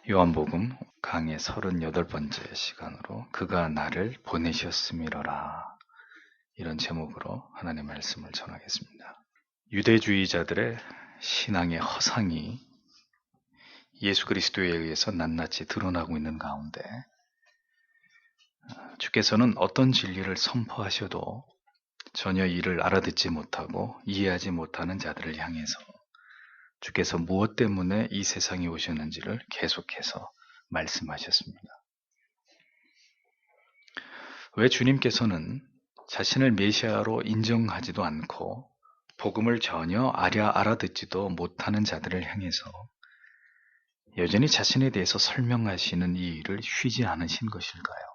요한복음 강의 38번째 시간으로 그가 나를 보내셨음이로라, 이런 제목으로 하나님의 말씀을 전하겠습니다. 유대주의자들의 신앙의 허상이 예수 그리스도에 의해서 낱낱이 드러나고 있는 가운데 주께서는 어떤 진리를 선포하셔도 전혀 이를 알아듣지 못하고 이해하지 못하는 자들을 향해서 주께서 무엇 때문에 이 세상에 오셨는지를 계속해서 말씀하셨습니다. 왜 주님께서는 자신을 메시아로 인정하지도 않고 복음을 전혀 알아듣지도 못하는 자들을 향해서 여전히 자신에 대해서 설명하시는 이 일을 쉬지 않으신 것일까요?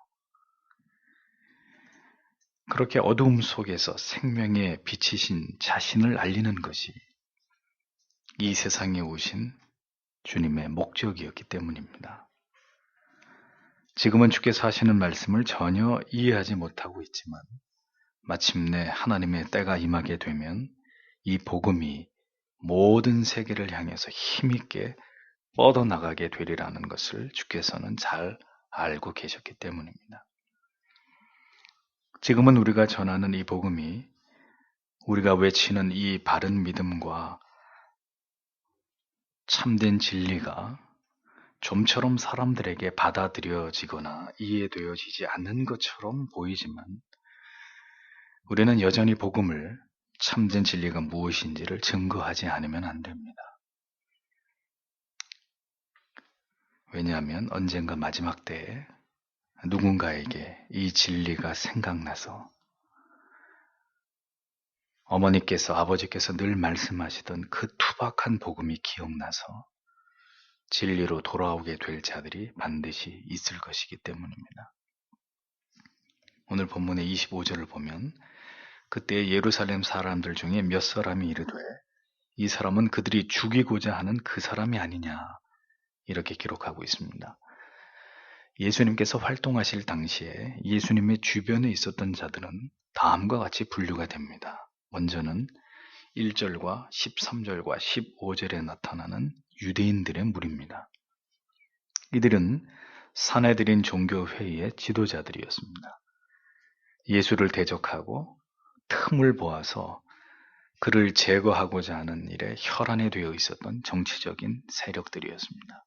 그렇게 어두움 속에서 생명의 빛이신 자신을 알리는 것이 이 세상에 오신 주님의 목적이었기 때문입니다. 지금은 주께서 하시는 말씀을 전혀 이해하지 못하고 있지만 마침내 하나님의 때가 임하게 되면 이 복음이 모든 세계를 향해서 힘있게 뻗어나가게 되리라는 것을 주께서는 잘 알고 계셨기 때문입니다. 지금은 우리가 전하는 이 복음이 우리가 외치는 이 바른 믿음과 참된 진리가 좀처럼 사람들에게 받아들여지거나 이해되어지지 않는 것처럼 보이지만 우리는 여전히 복음을, 참된 진리가 무엇인지를 증거하지 않으면 안 됩니다. 왜냐하면 언젠가 마지막 때에 누군가에게 이 진리가 생각나서 어머니께서, 아버지께서 늘 말씀하시던 그 투박한 복음이 기억나서 진리로 돌아오게 될 자들이 반드시 있을 것이기 때문입니다. 오늘 본문의 25절을 보면 그때 예루살렘 사람들 중에 몇 사람이 이르되 이 사람은 그들이 죽이고자 하는 그 사람이 아니냐, 이렇게 기록하고 있습니다. 예수님께서 활동하실 당시에 예수님의 주변에 있었던 자들은 다음과 같이 분류가 됩니다. 먼저는 1절과 13절과 15절에 나타나는 유대인들의 무리입니다. 이들은 사내들인 종교회의의 지도자들이었습니다. 예수를 대적하고 틈을 보아서 그를 제거하고자 하는 일에 혈안이 되어 있었던 정치적인 세력들이었습니다.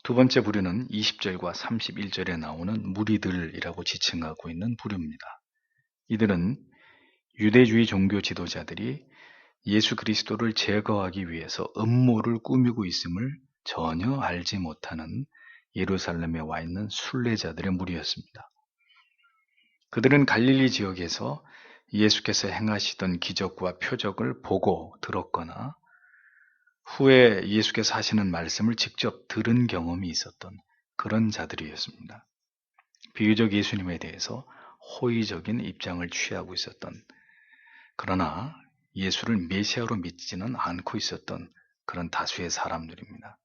두 번째 부류는 20절과 31절에 나오는 무리들이라고 지칭하고 있는 부류입니다. 이들은 유대주의 종교 지도자들이 예수 그리스도를 제거하기 위해서 음모를 꾸미고 있음을 전혀 알지 못하는 예루살렘에 와 있는 순례자들의 무리였습니다. 그들은 갈릴리 지역에서 예수께서 행하시던 기적과 표적을 보고 들었거나 후에 예수께서 하시는 말씀을 직접 들은 경험이 있었던 그런 자들이었습니다. 비유적 예수님에 대해서 호의적인 입장을 취하고 있었던, 그러나 예수를 메시아로 믿지는 않고 있었던 그런 다수의 사람들입니다.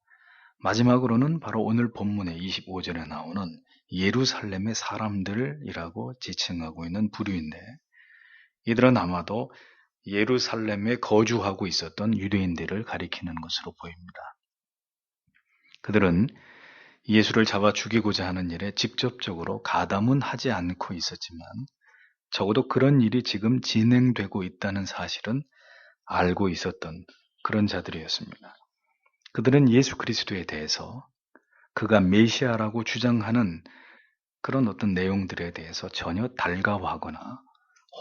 마지막으로는 바로 오늘 본문의 25절에 나오는 예루살렘의 사람들이라고 지칭하고 있는 부류인데, 이들은 아마도 예루살렘에 거주하고 있었던 유대인들을 가리키는 것으로 보입니다. 그들은 예수를 잡아 죽이고자 하는 일에 직접적으로 가담은 하지 않고 있었지만 적어도 그런 일이 지금 진행되고 있다는 사실은 알고 있었던 그런 자들이었습니다. 그들은 예수 그리스도에 대해서 그가 메시아라고 주장하는 그런 어떤 내용들에 대해서 전혀 달가워하거나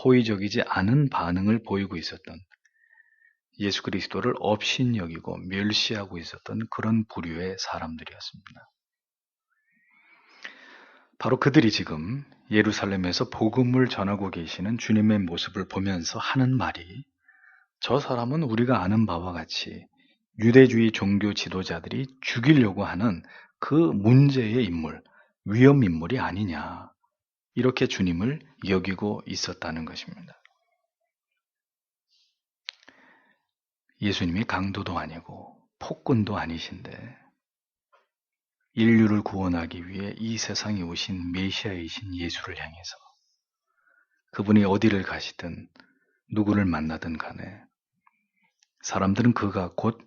호의적이지 않은 반응을 보이고 있었던, 예수 그리스도를 업신여기고 멸시하고 있었던 그런 부류의 사람들이었습니다. 바로 그들이 지금 예루살렘에서 복음을 전하고 계시는 주님의 모습을 보면서 하는 말이, 저 사람은 우리가 아는 바와 같이 유대주의 종교 지도자들이 죽이려고 하는 그 문제의 인물, 위험 인물이 아니냐, 이렇게 주님을 여기고 있었다는 것입니다. 예수님이 강도도 아니고 폭군도 아니신데 인류를 구원하기 위해 이 세상에 오신 메시아이신 예수를 향해서 그분이 어디를 가시든 누구를 만나든 간에 사람들은 그가 곧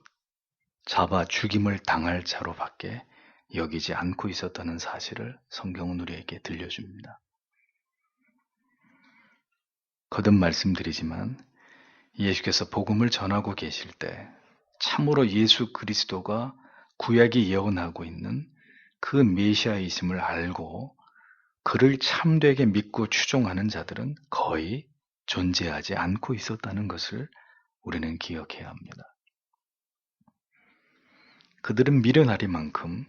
잡아 죽임을 당할 자로밖에 여기지 않고 있었다는 사실을 성경은 우리에게 들려줍니다. 거듭 말씀드리지만 예수께서 복음을 전하고 계실 때 참으로 예수 그리스도가 구약이 예언하고 있는 그 메시아이심을 알고 그를 참되게 믿고 추종하는 자들은 거의 존재하지 않고 있었다는 것을 우리는 기억해야 합니다. 그들은 미련하리만큼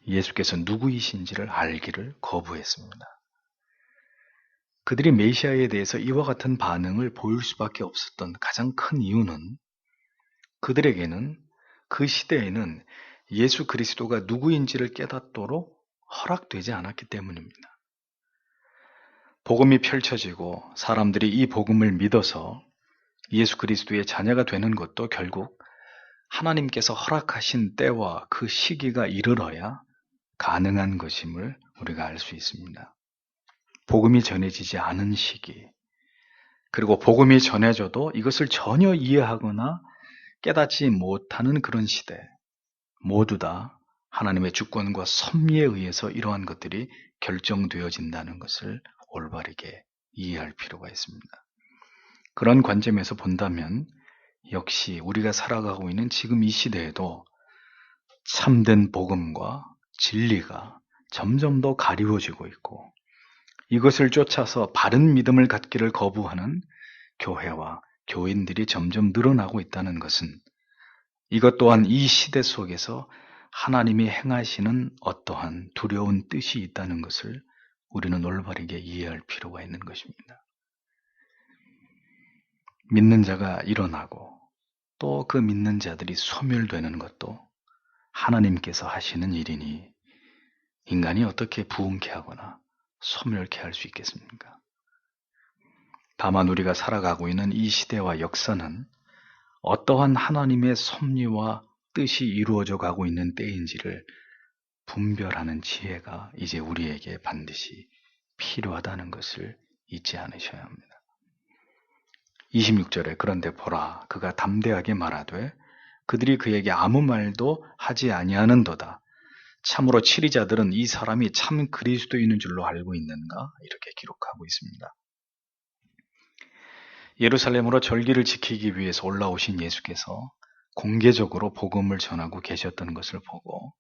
예수께서 누구이신지를 알기를 거부했습니다. 그들이 메시아에 대해서 이와 같은 반응을 보일 수밖에 없었던 가장 큰 이유는 그들에게는 그 시대에는 예수 그리스도가 누구인지를 깨닫도록 허락되지 않았기 때문입니다. 복음이 펼쳐지고 사람들이 이 복음을 믿어서 예수 그리스도의 자녀가 되는 것도 결국 하나님께서 허락하신 때와 그 시기가 이르러야 가능한 것임을 우리가 알 수 있습니다. 복음이 전해지지 않은 시기, 그리고 복음이 전해져도 이것을 전혀 이해하거나 깨닫지 못하는 그런 시대, 모두 다 하나님의 주권과 섭리에 의해서 이러한 것들이 결정되어진다는 것을 올바르게 이해할 필요가 있습니다. 그런 관점에서 본다면 역시 우리가 살아가고 있는 지금 이 시대에도 참된 복음과 진리가 점점 더 가리워지고 있고 이것을 쫓아서 바른 믿음을 갖기를 거부하는 교회와 교인들이 점점 늘어나고 있다는 것은 이것 또한 이 시대 속에서 하나님이 행하시는 어떠한 두려운 뜻이 있다는 것을 우리는 올바르게 이해할 필요가 있는 것입니다. 믿는 자가 일어나고 또 그 믿는 자들이 소멸되는 것도 하나님께서 하시는 일이니 인간이 어떻게 부흥케 하거나 소멸케 할 수 있겠습니까? 다만 우리가 살아가고 있는 이 시대와 역사는 어떠한 하나님의 섭리와 뜻이 이루어져 가고 있는 때인지를 분별하는 지혜가 이제 우리에게 반드시 필요하다는 것을 잊지 않으셔야 합니다. 26절에 그런데 보라 그가 담대하게 말하되 그들이 그에게 아무 말도 하지 아니하는도다. 참으로 치리자들은 이 사람이 참 그리스도인인 줄로 알고 있는가? 이렇게 기록하고 있습니다. 예루살렘으로 절기를 지키기 위해서 올라오신 예수께서 공개적으로 복음을 전하고 계셨던 것을 보고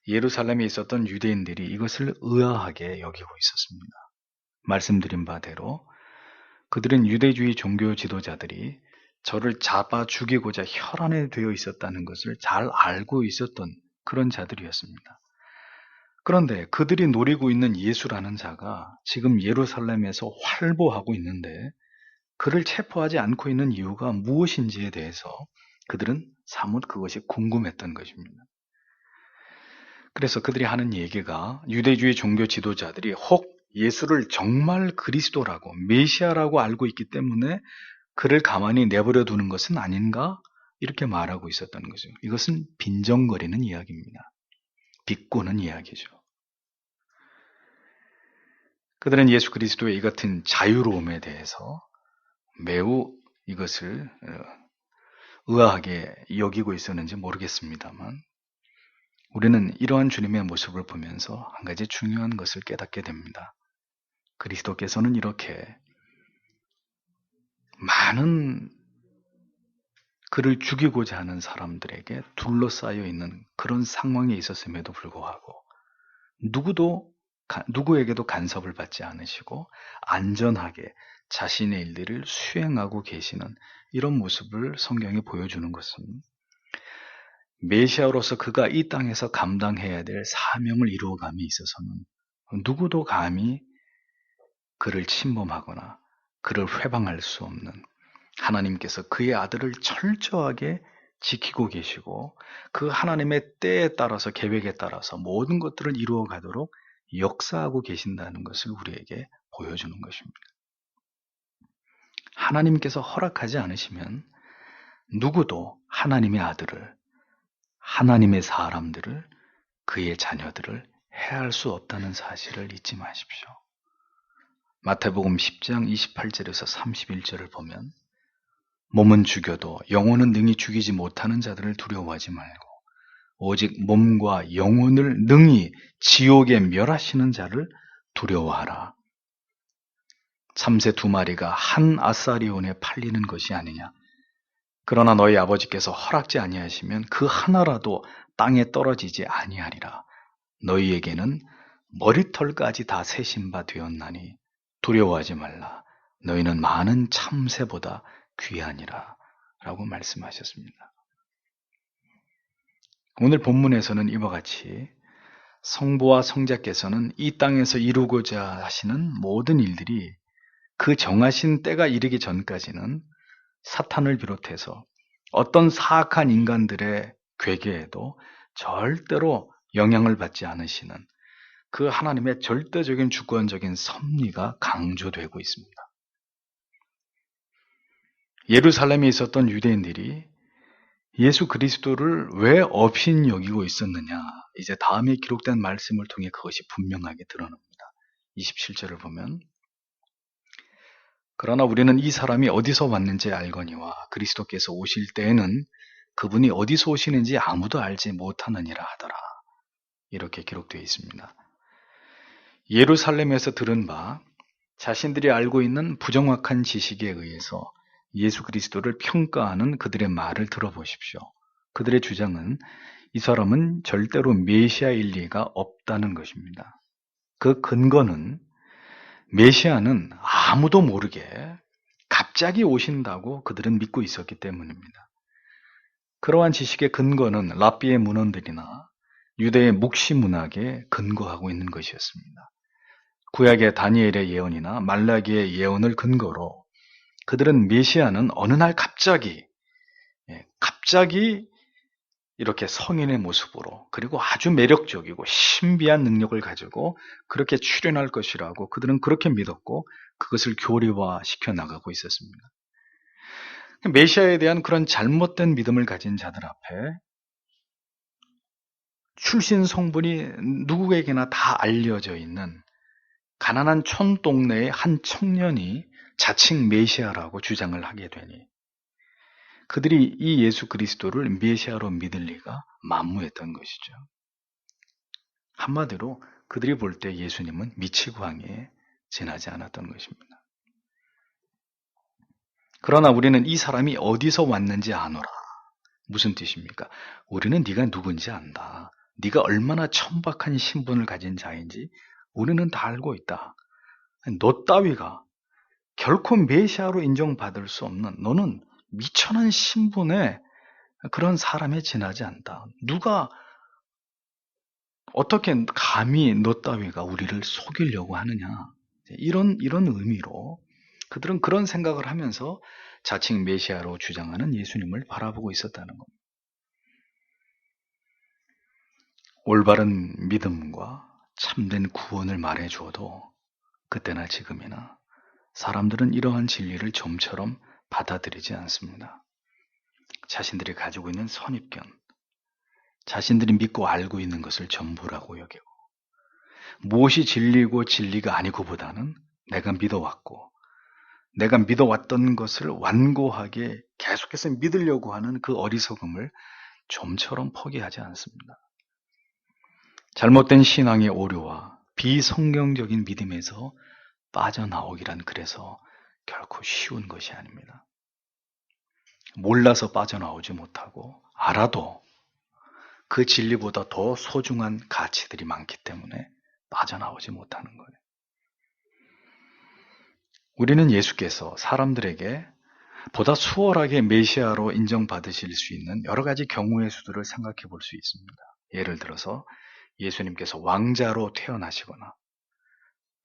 예루살렘에 있었던 유대인들이 이것을 의아하게 여기고 있었습니다. 말씀드린 바대로 그들은 유대주의 종교 지도자들이 저를 잡아 죽이고자 혈안에 되어 있었다는 것을 잘 알고 있었던 그런 자들이었습니다. 그런데 그들이 노리고 있는 예수라는 자가 지금 예루살렘에서 활보하고 있는데 그를 체포하지 않고 있는 이유가 무엇인지에 대해서 그들은 사뭇 그것이 궁금했던 것입니다. 그래서 그들이 하는 얘기가 유대주의 종교 지도자들이 혹 예수를 정말 그리스도라고 메시아라고 알고 있기 때문에 그를 가만히 내버려 두는 것은 아닌가? 이렇게 말하고 있었던 거죠. 이것은 빈정거리는 이야기입니다. 비꼬는 이야기죠. 그들은 예수 그리스도의 이 같은 자유로움에 대해서 매우 이것을 의아하게 여기고 있었는지 모르겠습니다만 우리는 이러한 주님의 모습을 보면서 한 가지 중요한 것을 깨닫게 됩니다. 그리스도께서는 이렇게 많은 그를 죽이고자 하는 사람들에게 둘러싸여 있는 그런 상황에 있었음에도 불구하고 누구에게도 간섭을 받지 않으시고 안전하게 자신의 일들을 수행하고 계시는 이런 모습을 성경이 보여주는 것은 메시아로서 그가 이 땅에서 감당해야 될 사명을 이루어감에 있어서는 누구도 감히 그를 침범하거나 그를 회방할 수 없는 하나님께서 그의 아들을 철저하게 지키고 계시고 그 하나님의 때에 따라서 계획에 따라서 모든 것들을 이루어 가도록 역사하고 계신다는 것을 우리에게 보여주는 것입니다. 하나님께서 허락하지 않으시면 누구도 하나님의 아들을, 하나님의 사람들을, 그의 자녀들을 해할 수 없다는 사실을 잊지 마십시오. 마태복음 10장 28절에서 31절을 보면 몸은 죽여도 영혼은 능히 죽이지 못하는 자들을 두려워하지 말고 오직 몸과 영혼을 능히 지옥에 멸하시는 자를 두려워하라. 참새 2마리가 한 아사리온에 팔리는 것이 아니냐. 그러나 너희 아버지께서 허락지 아니하시면 그 하나라도 땅에 떨어지지 아니하리라. 너희에게는 머리털까지 다 세신 바 되었나니 두려워하지 말라. 너희는 많은 참새보다 귀하니라. 라고 말씀하셨습니다. 오늘 본문에서는 이와 같이 성부와 성자께서는 이 땅에서 이루고자 하시는 모든 일들이 그 정하신 때가 이르기 전까지는 사탄을 비롯해서 어떤 사악한 인간들의 괴계에도 절대로 영향을 받지 않으시는 그 하나님의 절대적인 주권적인 섭리가 강조되고 있습니다. 예루살렘에 있었던 유대인들이 예수 그리스도를 왜 업신 여기고 있었느냐? 이제 다음에 기록된 말씀을 통해 그것이 분명하게 드러납니다. 27절을 보면 그러나 우리는 이 사람이 어디서 왔는지 알거니와 그리스도께서 오실 때에는 그분이 어디서 오시는지 아무도 알지 못하느니라 하더라. 이렇게 기록되어 있습니다. 예루살렘에서 들은 바 자신들이 알고 있는 부정확한 지식에 의해서 예수 그리스도를 평가하는 그들의 말을 들어보십시오. 그들의 주장은 이 사람은 절대로 메시아일 리가 없다는 것입니다. 그 근거는 메시아는 아무도 모르게 갑자기 오신다고 그들은 믿고 있었기 때문입니다. 그러한 지식의 근거는 랍비의 문헌들이나 유대의 묵시 문학에 근거하고 있는 것이었습니다. 구약의 다니엘의 예언이나 말라기의 예언을 근거로 그들은 메시아는 어느 날 갑자기 이렇게 성인의 모습으로 그리고 아주 매력적이고 신비한 능력을 가지고 그렇게 출현할 것이라고 그들은 그렇게 믿었고 그것을 교리화시켜 나가고 있었습니다. 메시아에 대한 그런 잘못된 믿음을 가진 자들 앞에 출신 성분이 누구에게나 다 알려져 있는 가난한 촌동네의 한 청년이 자칭 메시아라고 주장을 하게 되니 그들이 이 예수 그리스도를 메시아로 믿을 리가 만무했던 것이죠. 한마디로 그들이 볼 때 예수님은 미치광이에 지나지 않았던 것입니다. 그러나 우리는 이 사람이 어디서 왔는지 아노라. 무슨 뜻입니까? 우리는 네가 누군지 안다. 네가 얼마나 천박한 신분을 가진 자인지 우리는 다 알고 있다. 너 따위가 결코 메시아로 인정받을 수 없는 너는 미천한 신분의 그런 사람에 지나지 않다. 누가 어떻게 감히 너 따위가 우리를 속이려고 하느냐. 이런 의미로 그들은 그런 생각을 하면서 자칭 메시아로 주장하는 예수님을 바라보고 있었다는 겁니다. 올바른 믿음과 참된 구원을 말해주어도 그때나 지금이나 사람들은 이러한 진리를 좀처럼 받아들이지 않습니다. 자신들이 가지고 있는 선입견, 자신들이 믿고 알고 있는 것을 전부라고 여기고 무엇이 진리고 진리가 아니고 보다는 내가 믿어왔고 내가 믿어왔던 것을 완고하게 계속해서 믿으려고 하는 그 어리석음을 좀처럼 포기하지 않습니다. 잘못된 신앙의 오류와 비성경적인 믿음에서 빠져나오기란 그래서 결코 쉬운 것이 아닙니다. 몰라서 빠져나오지 못하고 알아도 그 진리보다 더 소중한 가치들이 많기 때문에 빠져나오지 못하는 거예요. 우리는 예수께서 사람들에게 보다 수월하게 메시아로 인정받으실 수 있는 여러 가지 경우의 수들을 생각해 볼 수 있습니다. 예를 들어서 예수님께서 왕자로 태어나시거나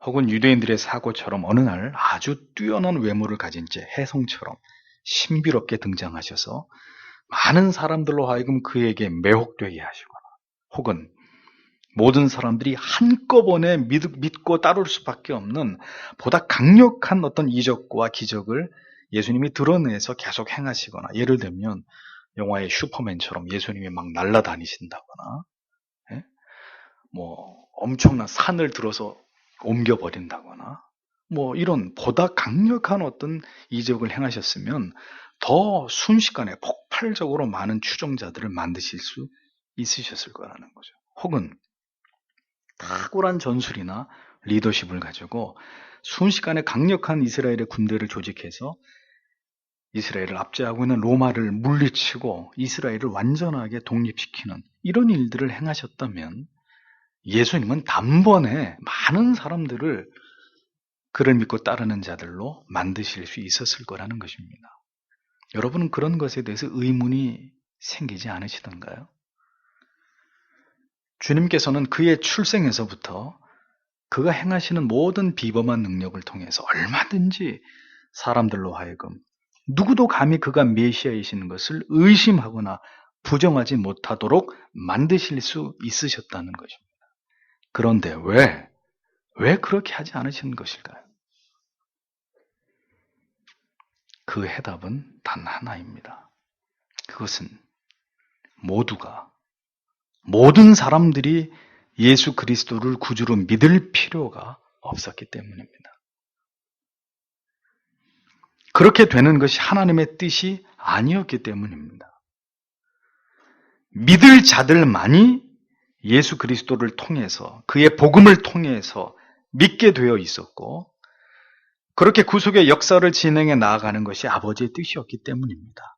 혹은 유대인들의 사고처럼 어느 날 아주 뛰어난 외모를 가진 채 혜성처럼 신비롭게 등장하셔서 많은 사람들로 하여금 그에게 매혹되게 하시거나 혹은 모든 사람들이 한꺼번에 믿고 따를 수밖에 없는 보다 강력한 어떤 이적과 기적을 예수님이 드러내서 계속 행하시거나 예를 들면 영화의 슈퍼맨처럼 예수님이 막 날아다니신다거나 엄청난 산을 들어서 옮겨버린다거나 이런 보다 강력한 어떤 이적을 행하셨으면 더 순식간에 폭발적으로 많은 추종자들을 만드실 수 있으셨을 거라는 거죠. 혹은 탁월한 전술이나 리더십을 가지고 순식간에 강력한 이스라엘의 군대를 조직해서 이스라엘을 압제하고 있는 로마를 물리치고 이스라엘을 완전하게 독립시키는 이런 일들을 행하셨다면 예수님은 단번에 많은 사람들을 그를 믿고 따르는 자들로 만드실 수 있었을 거라는 것입니다. 여러분은 그런 것에 대해서 의문이 생기지 않으시던가요? 주님께서는 그의 출생에서부터 그가 행하시는 모든 비범한 능력을 통해서 얼마든지 사람들로 하여금 누구도 감히 그가 메시아이신 것을 의심하거나 부정하지 못하도록 만드실 수 있으셨다는 것입니다. 그런데 왜 그렇게 하지 않으시는 것일까요? 그 해답은 단 하나입니다. 그것은 모든 사람들이 예수 그리스도를 구주로 믿을 필요가 없었기 때문입니다. 그렇게 되는 것이 하나님의 뜻이 아니었기 때문입니다. 믿을 자들만이 예수 그리스도를 통해서 그의 복음을 통해서 믿게 되어 있었고 그렇게 구속의 역사를 진행해 나아가는 것이 아버지의 뜻이었기 때문입니다.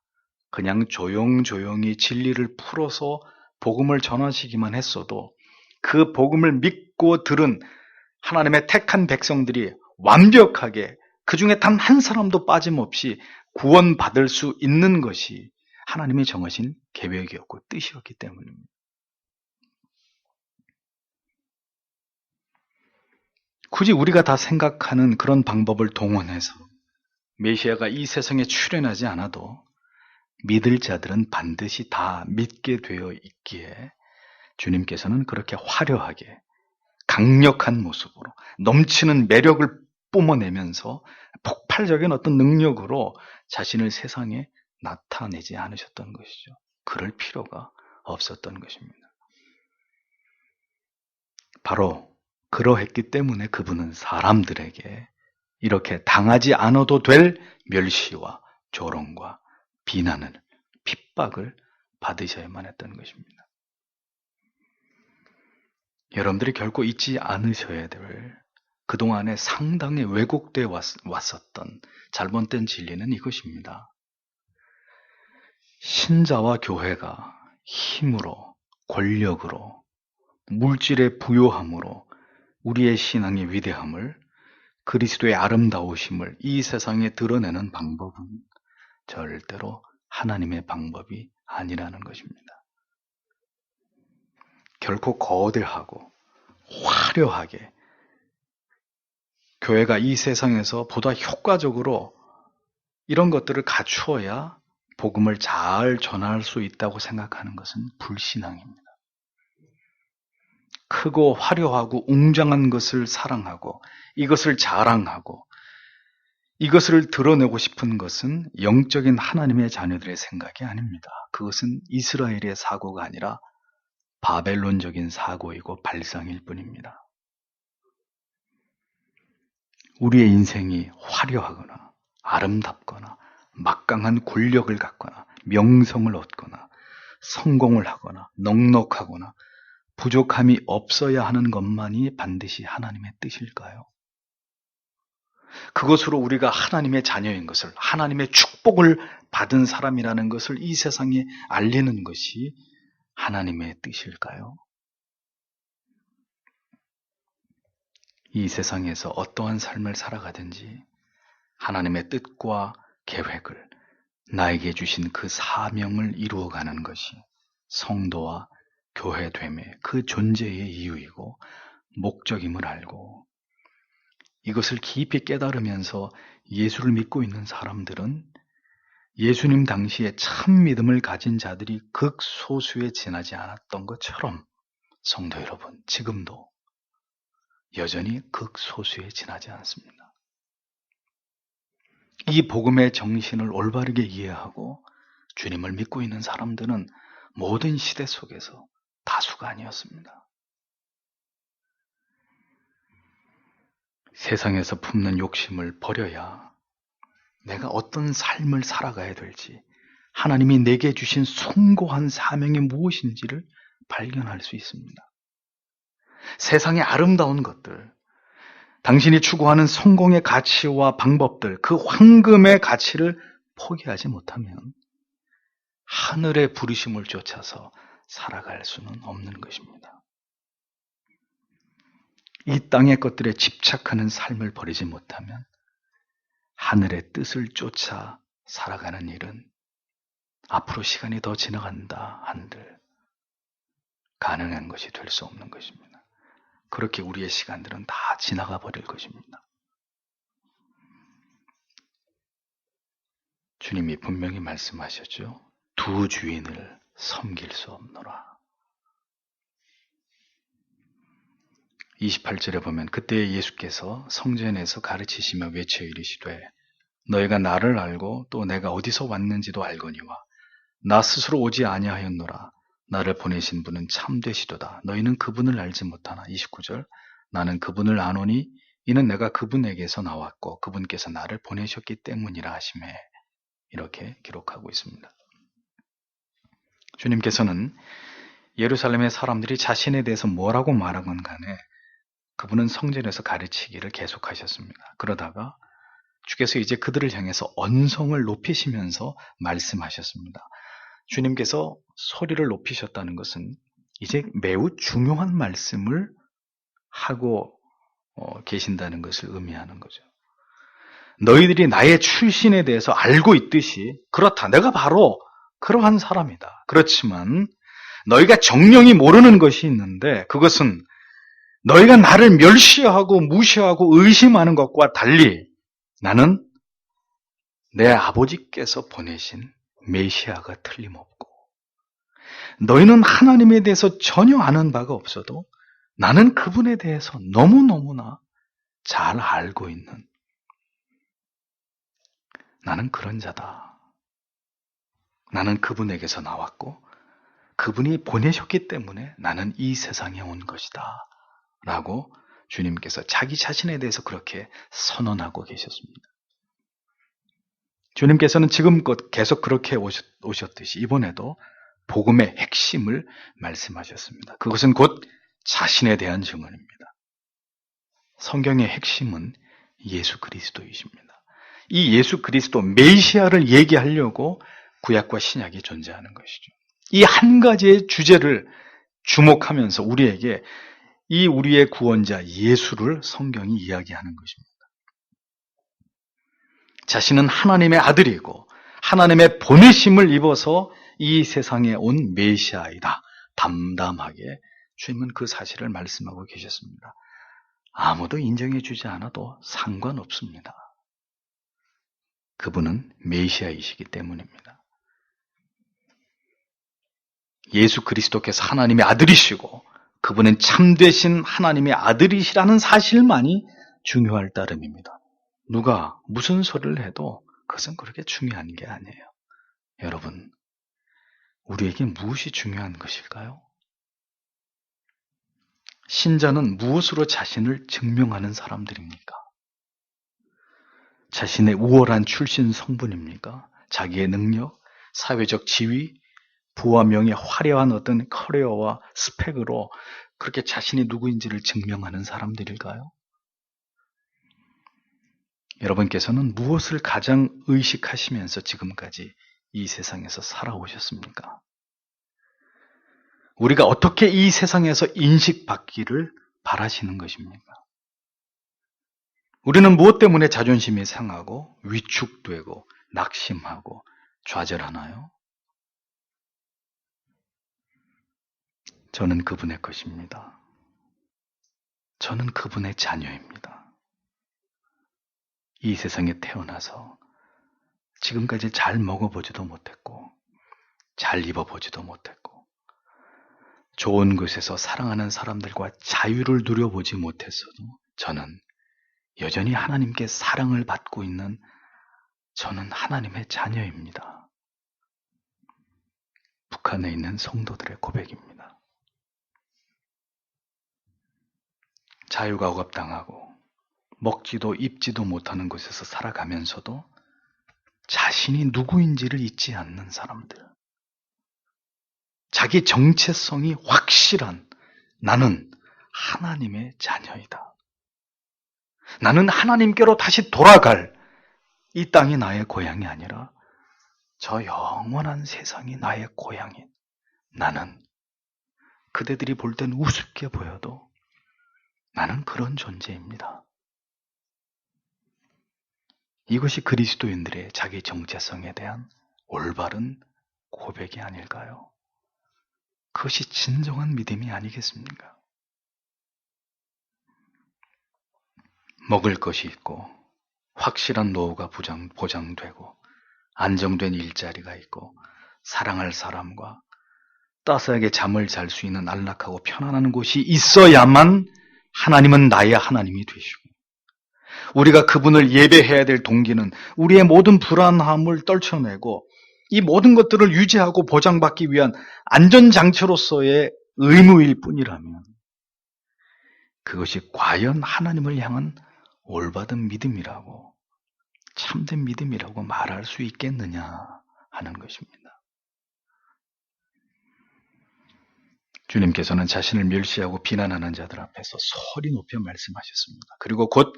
그냥 조용조용히 진리를 풀어서 복음을 전하시기만 했어도 그 복음을 믿고 들은 하나님의 택한 백성들이 완벽하게 그 중에 단 한 사람도 빠짐없이 구원받을 수 있는 것이 하나님이 정하신 계획이었고 뜻이었기 때문입니다. 굳이 우리가 다 생각하는 그런 방법을 동원해서 메시아가 이 세상에 출현하지 않아도 믿을 자들은 반드시 다 믿게 되어 있기에 주님께서는 그렇게 화려하게 강력한 모습으로 넘치는 매력을 뿜어내면서 폭발적인 어떤 능력으로 자신을 세상에 나타내지 않으셨던 것이죠. 그럴 필요가 없었던 것입니다. 바로 그러했기 때문에 그분은 사람들에게 이렇게 당하지 않아도 될 멸시와 조롱과 비난을, 핍박을 받으셔야만 했던 것입니다. 여러분들이 결코 잊지 않으셔야 될 그동안에 상당히 왜곡되어 왔었던 잘못된 진리는 이것입니다. 신자와 교회가 힘으로, 권력으로, 물질의 부요함으로 우리의 신앙의 위대함을, 그리스도의 아름다우심을 이 세상에 드러내는 방법은 절대로 하나님의 방법이 아니라는 것입니다. 결코 거대하고 화려하게 교회가 이 세상에서 보다 효과적으로 이런 것들을 갖추어야 복음을 잘 전할 수 있다고 생각하는 것은 불신앙입니다. 크고 화려하고 웅장한 것을 사랑하고 이것을 자랑하고 이것을 드러내고 싶은 것은 영적인 하나님의 자녀들의 생각이 아닙니다. 그것은 이스라엘의 사고가 아니라 바벨론적인 사고이고 발상일 뿐입니다. 우리의 인생이 화려하거나 아름답거나 막강한 권력을 갖거나 명성을 얻거나 성공을 하거나 넉넉하거나 부족함이 없어야 하는 것만이 반드시 하나님의 뜻일까요? 그것으로 우리가 하나님의 자녀인 것을, 하나님의 축복을 받은 사람이라는 것을 이 세상에 알리는 것이 하나님의 뜻일까요? 이 세상에서 어떠한 삶을 살아가든지 하나님의 뜻과 계획을, 나에게 주신 그 사명을 이루어가는 것이 성도와 교회됨의 그 존재의 이유이고 목적임을 알고 이것을 깊이 깨달으면서 예수를 믿고 있는 사람들은 예수님 당시에 참 믿음을 가진 자들이 극소수에 지나지 않았던 것처럼 성도 여러분, 지금도 여전히 극소수에 지나지 않습니다. 이 복음의 정신을 올바르게 이해하고 주님을 믿고 있는 사람들은 모든 시대 속에서 다수가 아니었습니다. 세상에서 품는 욕심을 버려야 내가 어떤 삶을 살아가야 될지, 하나님이 내게 주신 숭고한 사명이 무엇인지를 발견할 수 있습니다. 세상의 아름다운 것들, 당신이 추구하는 성공의 가치와 방법들, 그 황금의 가치를 포기하지 못하면 하늘의 부르심을 쫓아서 살아갈 수는 없는 것입니다. 이 땅의 것들에 집착하는 삶을 버리지 못하면 하늘의 뜻을 쫓아 살아가는 일은 앞으로 시간이 더 지나간다 한들 가능한 것이 될 수 없는 것입니다. 그렇게 우리의 시간들은 다 지나가 버릴 것입니다. 주님이 분명히 말씀하셨죠. 두 주인을 섬길 수 없노라. 28절에 보면 그때 예수께서 성전에서 가르치시며 외쳐 이르시되 너희가 나를 알고 또 내가 어디서 왔는지도 알거니와 나 스스로 오지 아니하였노라. 나를 보내신 분은 참되시도다. 너희는 그분을 알지 못하나. 29절 나는 그분을 아노니 이는 내가 그분에게서 나왔고 그분께서 나를 보내셨기 때문이라 하시매. 이렇게 기록하고 있습니다. 주님께서는 예루살렘의 사람들이 자신에 대해서 뭐라고 말하건 간에 그분은 성전에서 가르치기를 계속하셨습니다. 그러다가 주께서 이제 그들을 향해서 언성을 높이시면서 말씀하셨습니다. 주님께서 소리를 높이셨다는 것은 이제 매우 중요한 말씀을 하고 계신다는 것을 의미하는 거죠. 너희들이 나의 출신에 대해서 알고 있듯이 그렇다. 내가 바로 그러한 사람이다. 그렇지만 너희가 정령이 모르는 것이 있는데 그것은 너희가 나를 멸시하고 무시하고 의심하는 것과 달리 나는 내 아버지께서 보내신 메시아가 틀림없고 너희는 하나님에 대해서 전혀 아는 바가 없어도 나는 그분에 대해서 너무너무나 잘 알고 있는 나는 그런 자다. 나는 그분에게서 나왔고 그분이 보내셨기 때문에 나는 이 세상에 온 것이다. 라고 주님께서 자기 자신에 대해서 그렇게 선언하고 계셨습니다. 주님께서는 지금껏 계속 그렇게 오셨듯이 이번에도 복음의 핵심을 말씀하셨습니다. 그것은 곧 자신에 대한 증언입니다. 성경의 핵심은 예수 그리스도이십니다. 이 예수 그리스도 메시아를 얘기하려고 구약과 신약이 존재하는 것이죠. 이 한 가지의 주제를 주목하면서 우리에게 이 우리의 구원자 예수를 성경이 이야기하는 것입니다. 자신은 하나님의 아들이고 하나님의 보내심을 입어서 이 세상에 온 메시아이다. 담담하게 주님은 그 사실을 말씀하고 계셨습니다. 아무도 인정해 주지 않아도 상관없습니다. 그분은 메시아이시기 때문입니다. 예수 그리스도께서 하나님의 아들이시고 그분은 참되신 하나님의 아들이시라는 사실만이 중요할 따름입니다. 누가 무슨 소리를 해도 그것은 그렇게 중요한 게 아니에요. 여러분, 우리에게 무엇이 중요한 것일까요? 신자는 무엇으로 자신을 증명하는 사람들입니까? 자신의 우월한 출신 성분입니까? 자기의 능력, 사회적 지위, 부와 명예, 화려한 어떤 커리어와 스펙으로 그렇게 자신이 누구인지를 증명하는 사람들일까요? 여러분께서는 무엇을 가장 의식하시면서 지금까지 이 세상에서 살아오셨습니까? 우리가 어떻게 이 세상에서 인식받기를 바라시는 것입니까? 우리는 무엇 때문에 자존심이 상하고 위축되고 낙심하고 좌절하나요? 저는 그분의 것입니다. 저는 그분의 자녀입니다. 이 세상에 태어나서 지금까지 잘 먹어보지도 못했고 잘 입어보지도 못했고 좋은 곳에서 사랑하는 사람들과 자유를 누려보지 못했어도 저는 여전히 하나님께 사랑을 받고 있는 저는 하나님의 자녀입니다. 북한에 있는 성도들의 고백입니다. 자유가 억압당하고 먹지도 입지도 못하는 곳에서 살아가면서도 자신이 누구인지를 잊지 않는 사람들. 자기 정체성이 확실한 나는 하나님의 자녀이다. 나는 하나님께로 다시 돌아갈 이 땅이 나의 고향이 아니라 저 영원한 세상이 나의 고향인 나는 그대들이 볼 땐 우습게 보여도 나는 그런 존재입니다. 이것이 그리스도인들의 자기 정체성에 대한 올바른 고백이 아닐까요? 그것이 진정한 믿음이 아니겠습니까? 먹을 것이 있고 확실한 노후가 보장되고 안정된 일자리가 있고 사랑할 사람과 따스하게 잠을 잘 수 있는 안락하고 편안한 곳이 있어야만 하나님은 나의 하나님이 되시고 우리가 그분을 예배해야 될 동기는 우리의 모든 불안함을 떨쳐내고 이 모든 것들을 유지하고 보장받기 위한 안전장치로서의 의무일 뿐이라면 그것이 과연 하나님을 향한 올바른 믿음이라고 참된 믿음이라고 말할 수 있겠느냐 하는 것입니다. 주님께서는 자신을 멸시하고 비난하는 자들 앞에서 소리 높여 말씀하셨습니다. 그리고 곧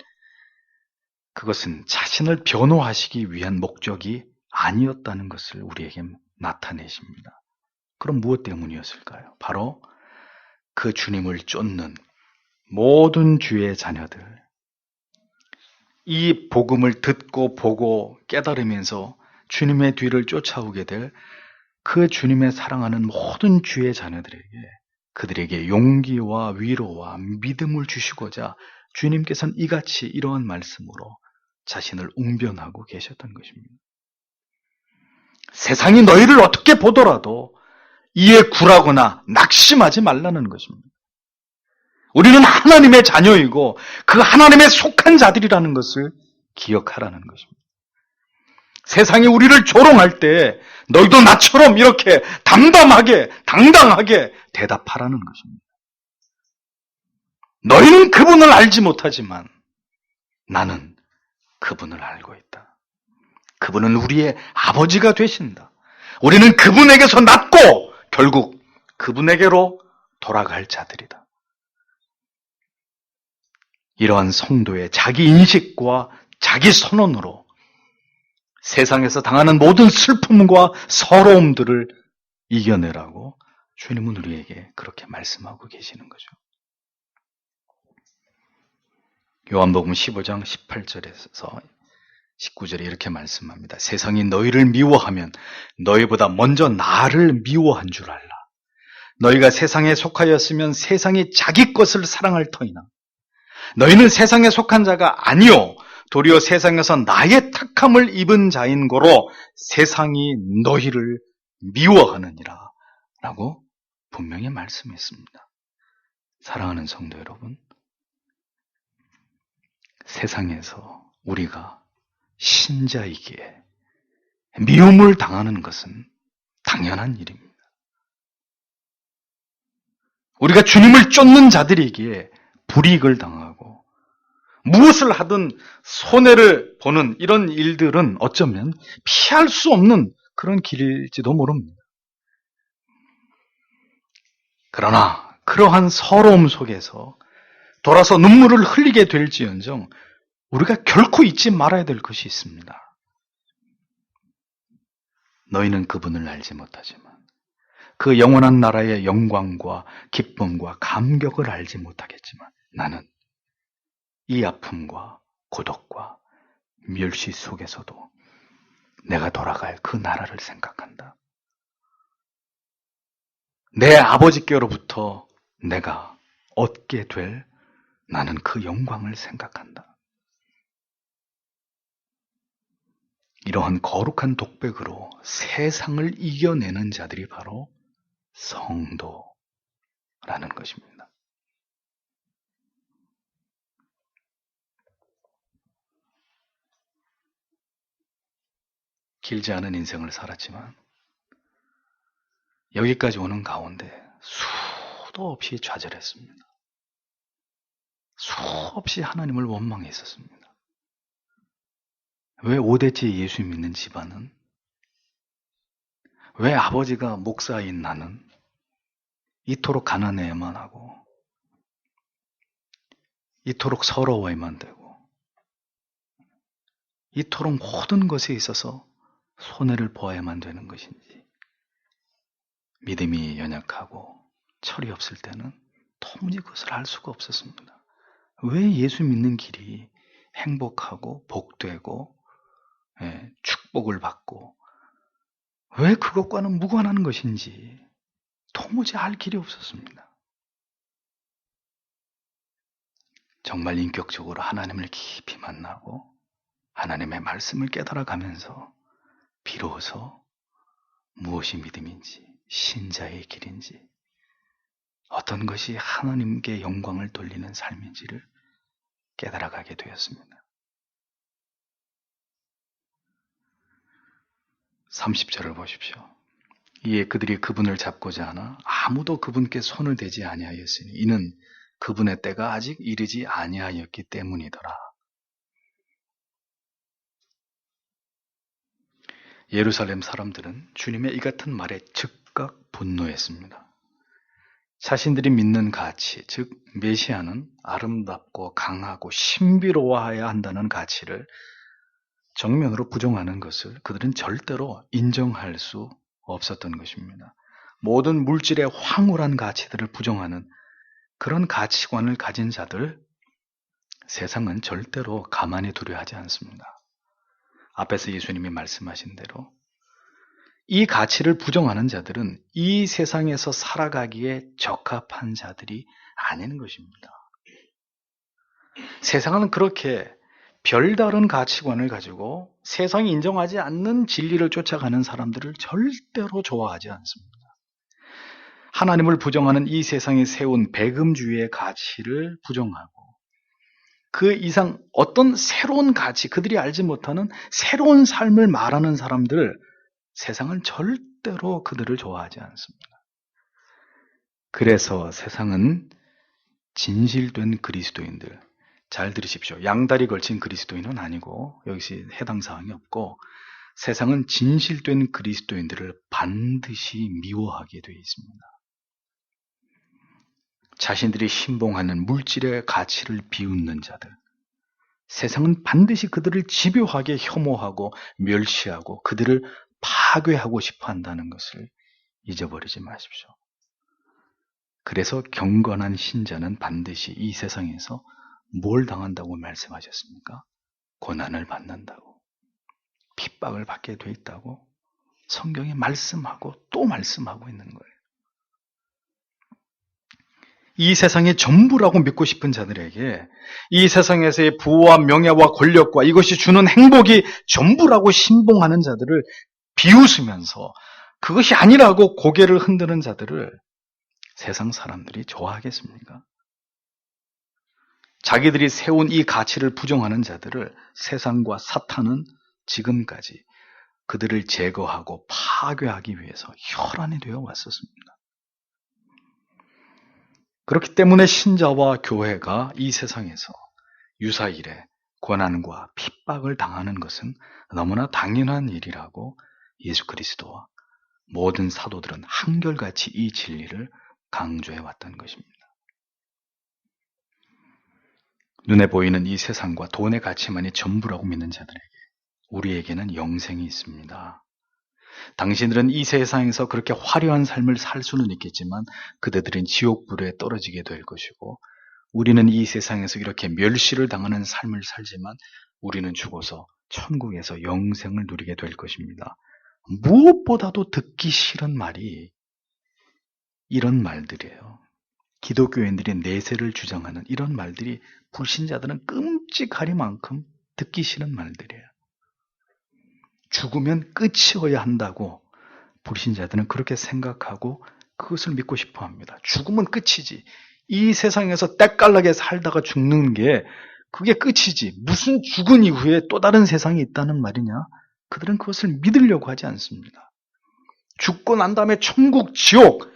그것은 자신을 변호하시기 위한 목적이 아니었다는 것을 우리에게 나타내십니다. 그럼 무엇 때문이었을까요? 바로 그 주님을 쫓는 모든 주의 자녀들, 이 복음을 듣고 보고 깨달으면서 주님의 뒤를 쫓아오게 될 그 주님의 사랑하는 모든 주의 자녀들에게 그들에게 용기와 위로와 믿음을 주시고자 주님께서는 이같이 이러한 말씀으로 자신을 웅변하고 계셨던 것입니다. 세상이 너희를 어떻게 보더라도 이에 굴하거나 낙심하지 말라는 것입니다. 우리는 하나님의 자녀이고 그 하나님에 속한 자들이라는 것을 기억하라는 것입니다. 세상이 우리를 조롱할 때 너희도 나처럼 이렇게 담담하게 당당하게 대답하라는 것입니다. 너희는 그분을 알지 못하지만 나는 그분을 알고 있다. 그분은 우리의 아버지가 되신다. 우리는 그분에게서 낳고 결국 그분에게로 돌아갈 자들이다. 이러한 성도의 자기 인식과 자기 선언으로 세상에서 당하는 모든 슬픔과 서러움들을 이겨내라고 주님은 우리에게 그렇게 말씀하고 계시는 거죠. 요한복음 15장 18절에서 19절에 이렇게 말씀합니다. 세상이 너희를 미워하면 너희보다 먼저 나를 미워한 줄 알라. 너희가 세상에 속하였으면 세상이 자기 것을 사랑할 터이나 너희는 세상에 속한 자가 아니요 도리어 세상에서 나의 택함을 입은 자인 고로 세상이 너희를 미워하느니라 라고 분명히 말씀했습니다. 사랑하는 성도 여러분, 세상에서 우리가 신자이기에 미움을 당하는 것은 당연한 일입니다. 우리가 주님을 쫓는 자들이기에 불이익을 당하고 무엇을 하든 손해를 보는 이런 일들은 어쩌면 피할 수 없는 그런 길일지도 모릅니다. 그러나 그러한 서러움 속에서 돌아서 눈물을 흘리게 될지언정 우리가 결코 잊지 말아야 될 것이 있습니다. 너희는 그분을 알지 못하지만 그 영원한 나라의 영광과 기쁨과 감격을 알지 못하겠지만 나는 이 아픔과 고독과 멸시 속에서도 내가 돌아갈 그 나라를 생각한다. 내 아버지께로부터 내가 얻게 될 나는 그 영광을 생각한다. 이러한 거룩한 독백으로 세상을 이겨내는 자들이 바로 성도라는 것입니다. 길지 않은 인생을 살았지만 여기까지 오는 가운데 수도 없이 좌절했습니다. 수없이 하나님을 원망했었습니다. 왜 5대째 예수 믿는 집안은? 왜 아버지가 목사인 나는 이토록 가난해야만 하고 이토록 서러워야만 되고 이토록 모든 것에 있어서 손해를 보아야만 되는 것인지, 믿음이 연약하고 철이 없을 때는 도무지 그것을 알 수가 없었습니다. 왜 예수 믿는 길이 행복하고 복되고 축복을 받고 왜 그것과는 무관한 것인지 도무지 알 길이 없었습니다. 정말 인격적으로 하나님을 깊이 만나고 하나님의 말씀을 깨달아가면서 비로소 무엇이 믿음인지, 신자의 길인지, 어떤 것이 하나님께 영광을 돌리는 삶인지를 깨달아가게 되었습니다. 30절을 보십시오. 이에 그들이 그분을 잡고자 하나 아무도 그분께 손을 대지 아니하였으니 이는 그분의 때가 아직 이르지 아니하였기 때문이더라. 예루살렘 사람들은 주님의 이 같은 말에 즉각 분노했습니다. 자신들이 믿는 가치, 즉 메시아는 아름답고 강하고 신비로워야 한다는 가치를 정면으로 부정하는 것을 그들은 절대로 인정할 수 없었던 것입니다. 모든 물질의 황홀한 가치들을 부정하는 그런 가치관을 가진 자들, 세상은 절대로 가만히 두려 하지 않습니다. 앞에서 예수님이 말씀하신 대로 이 가치를 부정하는 자들은 이 세상에서 살아가기에 적합한 자들이 아닌 것입니다. 세상은 그렇게 별다른 가치관을 가지고 세상이 인정하지 않는 진리를 쫓아가는 사람들을 절대로 좋아하지 않습니다. 하나님을 부정하는 이 세상에 세운 배금주의의 가치를 부정하고 그 이상 어떤 새로운 가치, 그들이 알지 못하는 새로운 삶을 말하는 사람들, 세상은 절대로 그들을 좋아하지 않습니다. 그래서 세상은 진실된 그리스도인들, 잘 들으십시오. 양다리 걸친 그리스도인은 아니고 여기서 해당 사항이 없고 세상은 진실된 그리스도인들을 반드시 미워하게 되어 있습니다. 자신들이 신봉하는 물질의 가치를 비웃는 자들, 세상은 반드시 그들을 집요하게 혐오하고 멸시하고 그들을 파괴하고 싶어 한다는 것을 잊어버리지 마십시오. 그래서 경건한 신자는 반드시 이 세상에서 뭘 당한다고 말씀하셨습니까? 고난을 받는다고, 핍박을 받게 돼 있다고 성경에 말씀하고 또 말씀하고 있는 거예요. 이 세상의 전부라고 믿고 싶은 자들에게 이 세상에서의 부와 명예와 권력과 이것이 주는 행복이 전부라고 신봉하는 자들을 비웃으면서 그것이 아니라고 고개를 흔드는 자들을 세상 사람들이 좋아하겠습니까? 자기들이 세운 이 가치를 부정하는 자들을 세상과 사탄은 지금까지 그들을 제거하고 파괴하기 위해서 혈안이 되어 왔었습니다. 그렇기 때문에 신자와 교회가 이 세상에서 유사일에 고난과 핍박을 당하는 것은 너무나 당연한 일이라고 예수 그리스도와 모든 사도들은 한결같이 이 진리를 강조해 왔던 것입니다. 눈에 보이는 이 세상과 돈의 가치만이 전부라고 믿는 자들에게 우리에게는 영생이 있습니다. 당신들은 이 세상에서 그렇게 화려한 삶을 살 수는 있겠지만 그대들은 지옥불에 떨어지게 될 것이고 우리는 이 세상에서 이렇게 멸시를 당하는 삶을 살지만 우리는 죽어서 천국에서 영생을 누리게 될 것입니다. 무엇보다도 듣기 싫은 말이 이런 말들이에요. 기독교인들이 내세를 주장하는 이런 말들이 불신자들은 끔찍하리만큼 듣기 싫은 말들이에요. 죽으면 끝이어야 한다고 불신자들은 그렇게 생각하고 그것을 믿고 싶어 합니다. 죽으면 끝이지. 이 세상에서 때깔나게 살다가 죽는 게 그게 끝이지. 무슨 죽은 이후에 또 다른 세상이 있다는 말이냐? 그들은 그것을 믿으려고 하지 않습니다. 죽고 난 다음에 천국, 지옥,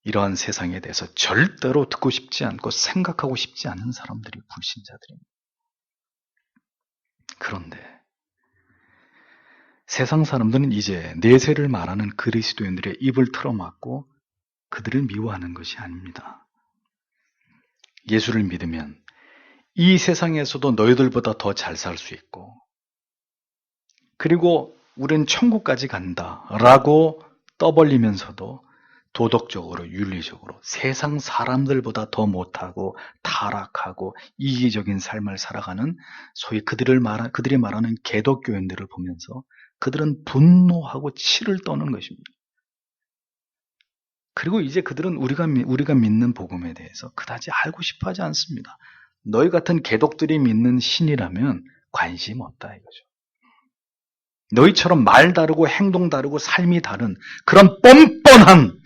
이러한 세상에 대해서 절대로 듣고 싶지 않고 생각하고 싶지 않은 사람들이 불신자들입니다. 그런데 세상 사람들은 이제 내세를 말하는 그리스도인들의 입을 틀어막고 그들을 미워하는 것이 아닙니다. 예수를 믿으면 이 세상에서도 너희들보다 더 잘 살 수 있고, 그리고 우린 천국까지 간다라고 떠벌리면서도 도덕적으로, 윤리적으로 세상 사람들보다 더 못하고 타락하고 이기적인 삶을 살아가는 소위 그들이 말하는 개독교인들을 보면서 그들은 분노하고 치를 떠는 것입니다. 그리고 이제 그들은 우리가 믿는 복음에 대해서 그다지 알고 싶어 하지 않습니다. 너희 같은 개독들이 믿는 신이라면 관심 없다 이거죠. 너희처럼 말 다르고 행동 다르고 삶이 다른 그런 뻔뻔한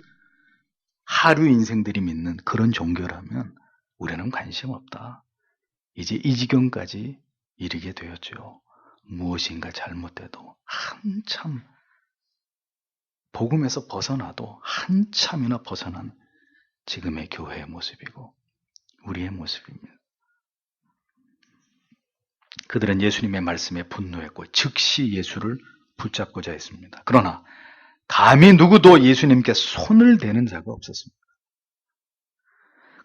하류 인생들이 믿는 그런 종교라면 우리는 관심 없다. 이제 이 지경까지 이르게 되었죠. 무엇인가 잘못돼도 한참 복음에서 벗어나도 한참이나 벗어난 지금의 교회의 모습이고 우리의 모습입니다. 그들은 예수님의 말씀에 분노했고 즉시 예수를 붙잡고자 했습니다. 그러나 감히 누구도 예수님께 손을 대는 자가 없었습니다.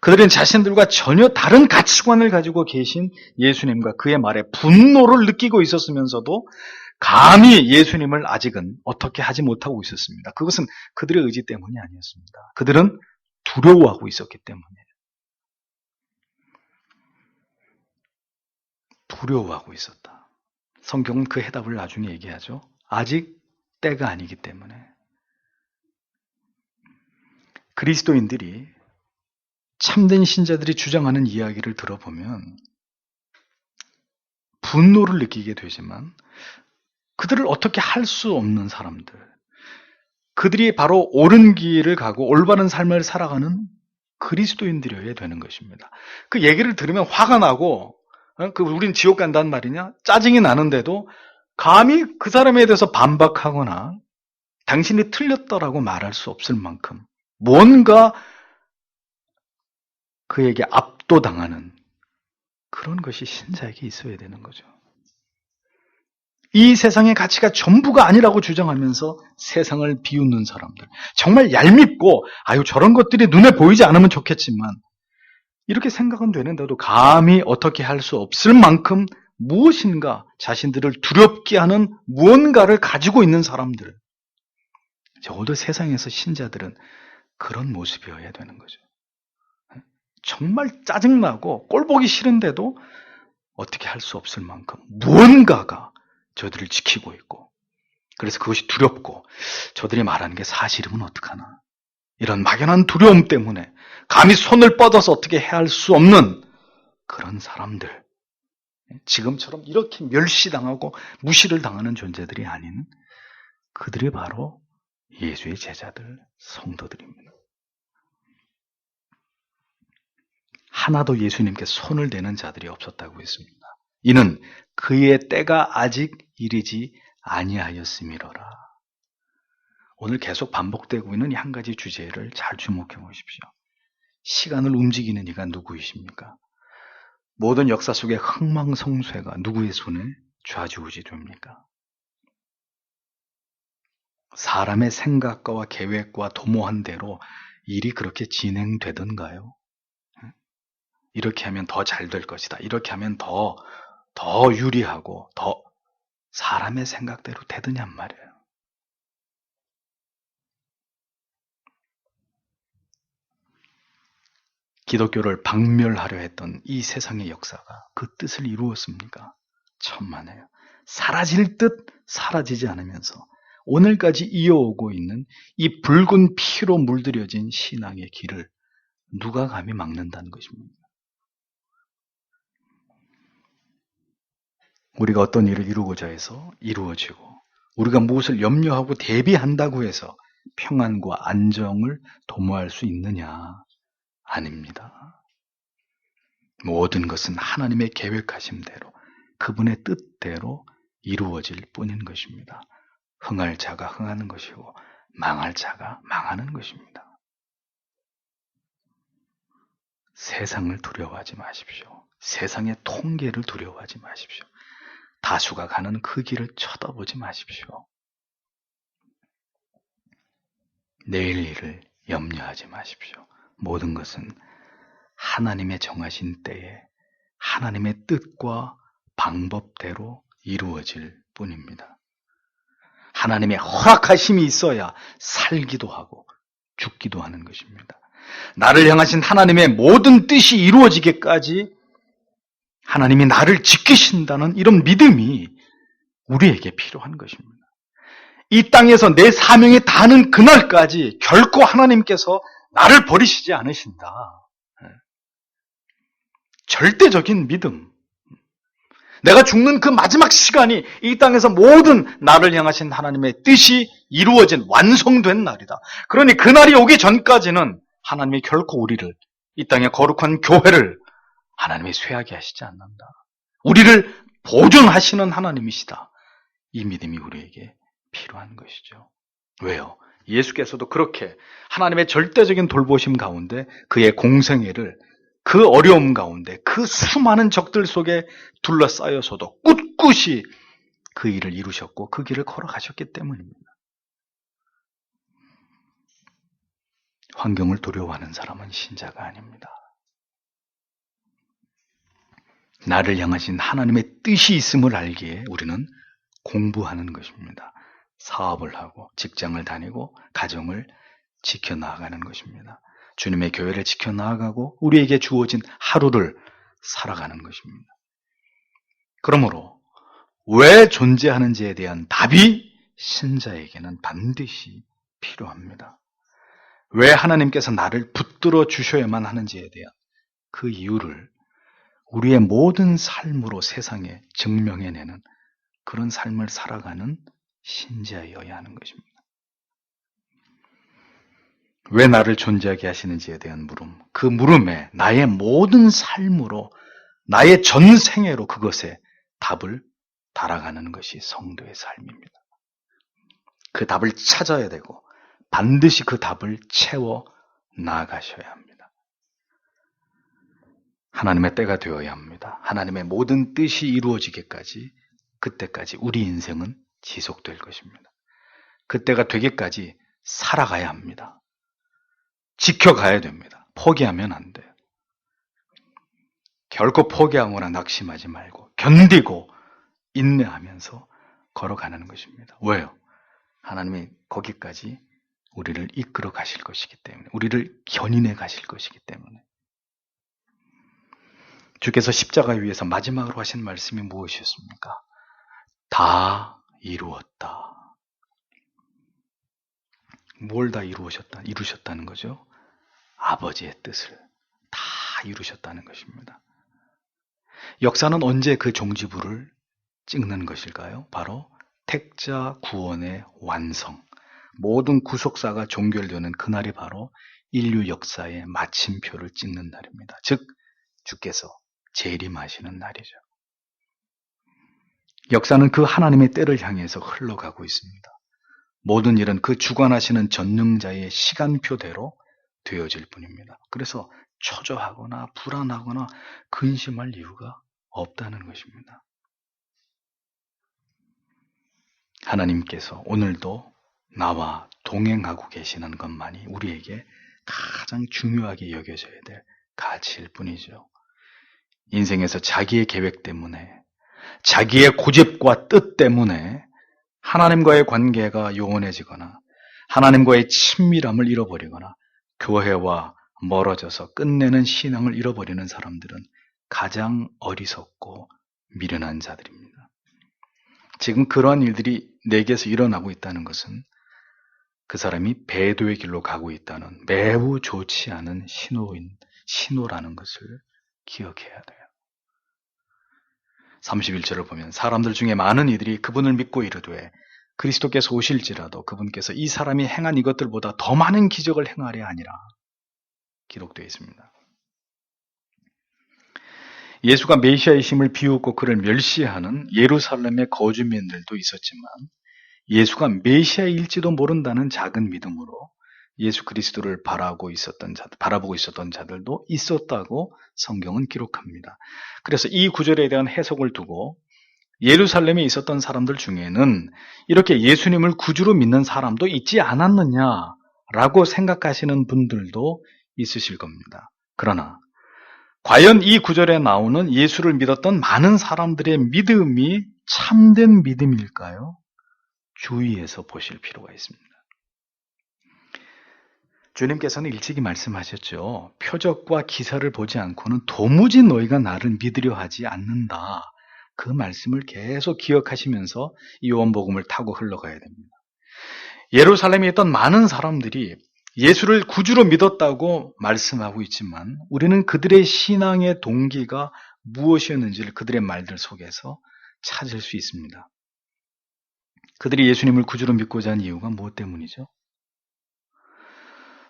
그들은 자신들과 전혀 다른 가치관을 가지고 계신 예수님과 그의 말에 분노를 느끼고 있었으면서도 감히 예수님을 아직은 어떻게 하지 못하고 있었습니다. 그것은 그들의 의지 때문이 아니었습니다. 그들은 두려워하고 있었기 때문이에요. 두려워하고 있었다. 성경은 그 해답을 나중에 얘기하죠. 아직 때가 아니기 때문에. 그리스도인들이 참된 신자들이 주장하는 이야기를 들어보면 분노를 느끼게 되지만 그들을 어떻게 할 수 없는 사람들, 그들이 바로 옳은 길을 가고 올바른 삶을 살아가는 그리스도인들이어야 되는 것입니다. 그 얘기를 들으면 화가 나고 우린 지옥 간단 말이냐? 짜증이 나는데도 감히 그 사람에 대해서 반박하거나 당신이 틀렸다라고 말할 수 없을 만큼 뭔가 그에게 압도당하는 그런 것이 신자에게 있어야 되는 거죠. 이 세상의 가치가 전부가 아니라고 주장하면서 세상을 비웃는 사람들. 정말 얄밉고 저런 것들이 눈에 보이지 않으면 좋겠지만 이렇게 생각은 되는데도 감히 어떻게 할 수 없을 만큼 무엇인가 자신들을 두렵게 하는 무언가를 가지고 있는 사람들. 적어도 세상에서 신자들은 그런 모습이어야 되는 거죠. 정말 짜증나고 꼴보기 싫은데도 어떻게 할 수 없을 만큼 무언가가 저들을 지키고 있고, 그래서 그것이 두렵고 저들이 말하는 게 사실이면 어떡하나, 이런 막연한 두려움 때문에 감히 손을 뻗어서 어떻게 해야 할 수 없는 그런 사람들, 지금처럼 이렇게 멸시당하고 무시를 당하는 존재들이 아닌 그들이 바로 예수의 제자들, 성도들입니다. 하나도 예수님께 손을 대는 자들이 없었다고 했습니다. 이는 그의 때가 아직 이르지 아니하였음이로라. 오늘 계속 반복되고 있는 이 한 가지 주제를 잘 주목해 보십시오. 시간을 움직이는 이가 누구이십니까? 모든 역사 속의 흥망성쇠가 누구의 손에 좌지우지 됩니까? 사람의 생각과 계획과 도모한 대로 일이 그렇게 진행되던가요? 이렇게 하면 더 잘 될 것이다. 이렇게 하면 더 유리하고 더 사람의 생각대로 되느냔 말이에요. 기독교를 박멸하려 했던 이 세상의 역사가 그 뜻을 이루었습니까? 천만에요. 사라질 듯 사라지지 않으면서 오늘까지 이어오고 있는 이 붉은 피로 물들여진 신앙의 길을 누가 감히 막는다는 것입니다. 우리가 어떤 일을 이루고자 해서 이루어지고, 우리가 무엇을 염려하고 대비한다고 해서 평안과 안정을 도모할 수 있느냐? 아닙니다. 모든 것은 하나님의 계획하심대로, 그분의 뜻대로 이루어질 뿐인 것입니다. 흥할 자가 흥하는 것이고 망할 자가 망하는 것입니다. 세상을 두려워하지 마십시오. 세상의 통계를 두려워하지 마십시오. 다수가 가는 그 길을 쳐다보지 마십시오. 내일 일을 염려하지 마십시오. 모든 것은 하나님의 정하신 때에 하나님의 뜻과 방법대로 이루어질 뿐입니다. 하나님의 허락하심이 있어야 살기도 하고 죽기도 하는 것입니다. 나를 향하신 하나님의 모든 뜻이 이루어지기까지 하나님이 나를 지키신다는 이런 믿음이 우리에게 필요한 것입니다. 이 땅에서 내 사명이 다하는 그날까지 결코 하나님께서 나를 버리시지 않으신다. 절대적인 믿음. 내가 죽는 그 마지막 시간이 이 땅에서 모든 나를 향하신 하나님의 뜻이 이루어진 완성된 날이다. 그러니 그날이 오기 전까지는 하나님이 결코 우리를, 이 땅의 거룩한 교회를 하나님이 쇠하게 하시지 않는다. 우리를 보존하시는 하나님이시다. 이 믿음이 우리에게 필요한 것이죠. 왜요? 예수께서도 그렇게 하나님의 절대적인 돌보심 가운데 그의 공생애를 그 어려움 가운데 그 수많은 적들 속에 둘러싸여서도 꿋꿋이 그 일을 이루셨고 그 길을 걸어가셨기 때문입니다. 환경을 두려워하는 사람은 신자가 아닙니다. 나를 향하신 하나님의 뜻이 있음을 알기에 우리는 공부하는 것입니다. 사업을 하고 직장을 다니고 가정을 지켜나가는 것입니다. 주님의 교회를 지켜나가고 우리에게 주어진 하루를 살아가는 것입니다. 그러므로 왜 존재하는지에 대한 답이 신자에게는 반드시 필요합니다. 왜 하나님께서 나를 붙들어 주셔야만 하는지에 대한 그 이유를 우리의 모든 삶으로 세상에 증명해내는 그런 삶을 살아가는 신자여야 하는 것입니다. 왜 나를 존재하게 하시는지에 대한 물음, 그 물음에 나의 모든 삶으로, 나의 전생애로 그것에 답을 달아가는 것이 성도의 삶입니다. 그 답을 찾아야 되고 반드시 그 답을 채워 나아가셔야 합니다. 하나님의 때가 되어야 합니다. 하나님의 모든 뜻이 이루어지기까지, 그때까지 우리 인생은 지속될 것입니다. 그때가 되기까지 살아가야 합니다. 지켜가야 됩니다. 포기하면 안 돼요. 결코 포기하거나 낙심하지 말고 견디고 인내하면서 걸어가는 것입니다. 왜요? 하나님이 거기까지 우리를 이끌어 가실 것이기 때문에, 우리를 견인해 가실 것이기 때문에. 주께서 십자가 위에서 마지막으로 하신 말씀이 무엇이었습니까? 다 이루었다. 뭘 다 이루셨다는 거죠? 아버지의 뜻을 다 이루셨다는 것입니다. 역사는 언제 그 종지부를 찍는 것일까요? 바로 택자 구원의 완성, 모든 구속사가 종결되는 그날이 바로 인류 역사의 마침표를 찍는 날입니다. 즉 주께서 재림하시는 날이죠. 역사는 그 하나님의 때를 향해서 흘러가고 있습니다. 모든 일은 그 주관하시는 전능자의 시간표대로 되어질 뿐입니다. 그래서 초조하거나 불안하거나 근심할 이유가 없다는 것입니다. 하나님께서 오늘도 나와 동행하고 계시는 것만이 우리에게 가장 중요하게 여겨져야 될 가치일 뿐이죠. 인생에서 자기의 계획 때문에, 자기의 고집과 뜻 때문에 하나님과의 관계가 요원해지거나 하나님과의 친밀함을 잃어버리거나 교회와 멀어져서 끝내는 신앙을 잃어버리는 사람들은 가장 어리석고 미련한 자들입니다. 지금 그러한 일들이 내게서 일어나고 있다는 것은 그 사람이 배도의 길로 가고 있다는 매우 좋지 않은 신호라는 것을 기억해야 돼요. 31절을 보면 사람들 중에 많은 이들이 그분을 믿고 이르되 그리스도께서 오실지라도 그분께서 이 사람이 행한 이것들보다 더 많은 기적을 행하려 하니라 기록되어 있습니다. 예수가 메시아이심을 비웃고 그를 멸시하는 예루살렘의 거주민들도 있었지만 예수가 메시아일지도 모른다는 작은 믿음으로 예수 그리스도를 바라보고 있었던 자들도 있었다고 성경은 기록합니다. 그래서 이 구절에 대한 해석을 두고 예루살렘에 있었던 사람들 중에는 이렇게 예수님을 구주로 믿는 사람도 있지 않았느냐라고 생각하시는 분들도 있으실 겁니다. 그러나 과연 이 구절에 나오는 예수를 믿었던 많은 사람들의 믿음이 참된 믿음일까요? 주의해서 보실 필요가 있습니다. 주님께서는 일찍이 말씀하셨죠. 표적과 기사를 보지 않고는 도무지 너희가 나를 믿으려 하지 않는다. 그 말씀을 계속 기억하시면서 이 요한복음을 타고 흘러가야 됩니다. 예루살렘에 있던 많은 사람들이 예수를 구주로 믿었다고 말씀하고 있지만 우리는 그들의 신앙의 동기가 무엇이었는지를 그들의 말들 속에서 찾을 수 있습니다. 그들이 예수님을 구주로 믿고자 한 이유가 무엇 때문이죠?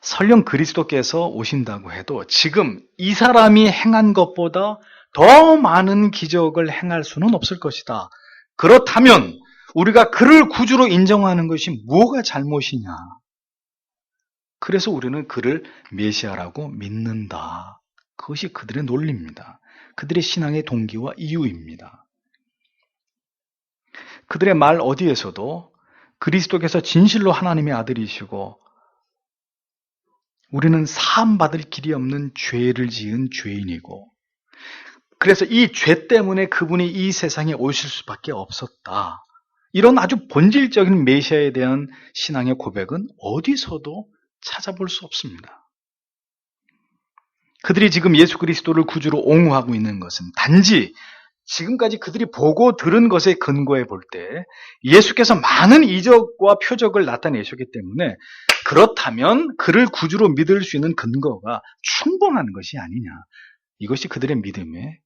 설령 그리스도께서 오신다고 해도 지금 이 사람이 행한 것보다 더 많은 기적을 행할 수는 없을 것이다. 그렇다면 우리가 그를 구주로 인정하는 것이 뭐가 잘못이냐? 그래서 우리는 그를 메시아라고 믿는다. 그것이 그들의 논리입니다. 그들의 신앙의 동기와 이유입니다. 그들의 말 어디에서도 그리스도께서 진실로 하나님의 아들이시고 우리는 사함받을 길이 없는 죄를 지은 죄인이고 그래서 이 죄 때문에 그분이 이 세상에 오실 수밖에 없었다. 이런 아주 본질적인 메시아에 대한 신앙의 고백은 어디서도 찾아볼 수 없습니다. 그들이 지금 예수 그리스도를 구주로 옹호하고 있는 것은 단지 지금까지 그들이 보고 들은 것에 근거해 볼 때 예수께서 많은 이적과 표적을 나타내셨기 때문에 그렇다면 그를 구주로 믿을 수 있는 근거가 충분한 것이 아니냐. 이것이 그들의 믿음의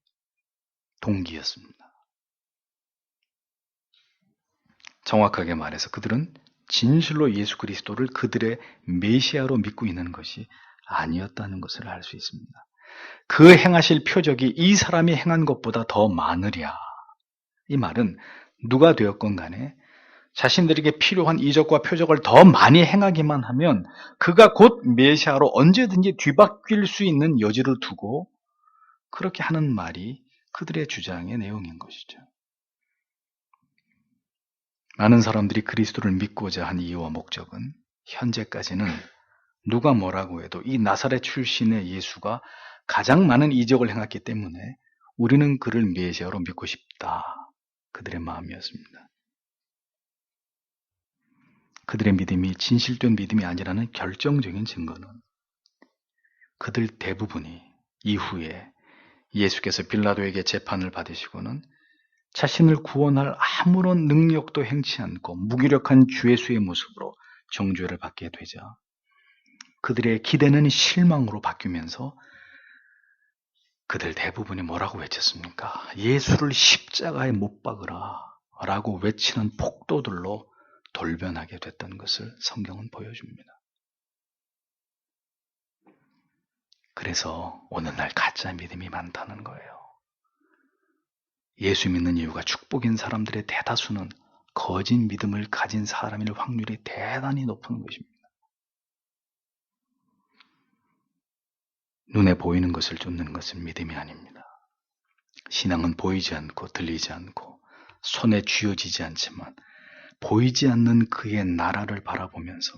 동기였습니다. 정확하게 말해서 그들은 진실로 예수 그리스도를 그들의 메시아로 믿고 있는 것이 아니었다는 것을 알 수 있습니다. 그 행하실 표적이 이 사람이 행한 것보다 더 많으랴. 이 말은 누가 되었건 간에 자신들에게 필요한 이적과 표적을 더 많이 행하기만 하면 그가 곧 메시아로 언제든지 뒤바뀔 수 있는 여지를 두고 그렇게 하는 말이 그들의 주장의 내용인 것이죠. 많은 사람들이 그리스도를 믿고자 한 이유와 목적은 현재까지는 누가 뭐라고 해도 이 나사렛 출신의 예수가 가장 많은 이적을 행했기 때문에 우리는 그를 메시아로 믿고 싶다. 그들의 마음이었습니다. 그들의 믿음이 진실된 믿음이 아니라는 결정적인 증거는 그들 대부분이 이후에 예수께서 빌라도에게 재판을 받으시고는 자신을 구원할 아무런 능력도 행치 않고 무기력한 죄수의 모습으로 정죄를 받게 되자 그들의 기대는 실망으로 바뀌면서 그들 대부분이 뭐라고 외쳤습니까? 예수를 십자가에 못 박으라 라고 외치는 폭도들로 돌변하게 됐던 것을 성경은 보여줍니다. 그래서 오늘날 가짜 믿음이 많다는 거예요. 예수 믿는 이유가 축복인 사람들의 대다수는 거짓 믿음을 가진 사람일 확률이 대단히 높은 것입니다. 눈에 보이는 것을 쫓는 것은 믿음이 아닙니다. 신앙은 보이지 않고 들리지 않고 손에 쥐어지지 않지만 보이지 않는 그의 나라를 바라보면서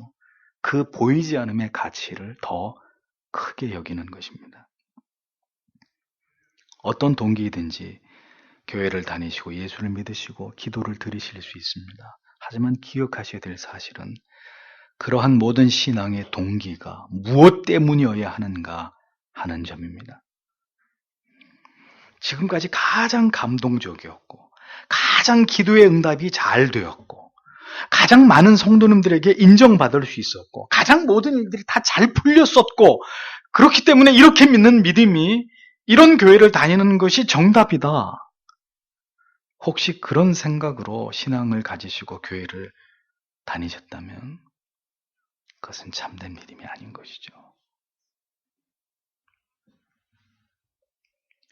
그 보이지 않음의 가치를 더 크게 여기는 것입니다. 어떤 동기이든지 교회를 다니시고 예수를 믿으시고 기도를 드리실 수 있습니다. 하지만 기억하셔야 될 사실은 그러한 모든 신앙의 동기가 무엇 때문이어야 하는가 하는 점입니다. 지금까지 가장 감동적이었고 가장 기도의 응답이 잘 되었고 가장 많은 성도님들에게 인정받을 수 있었고 가장 모든 일들이 다 잘 풀렸었고 그렇기 때문에 이렇게 믿는 믿음이 이런 교회를 다니는 것이 정답이다. 혹시 그런 생각으로 신앙을 가지시고 교회를 다니셨다면 그것은 참된 믿음이 아닌 것이죠.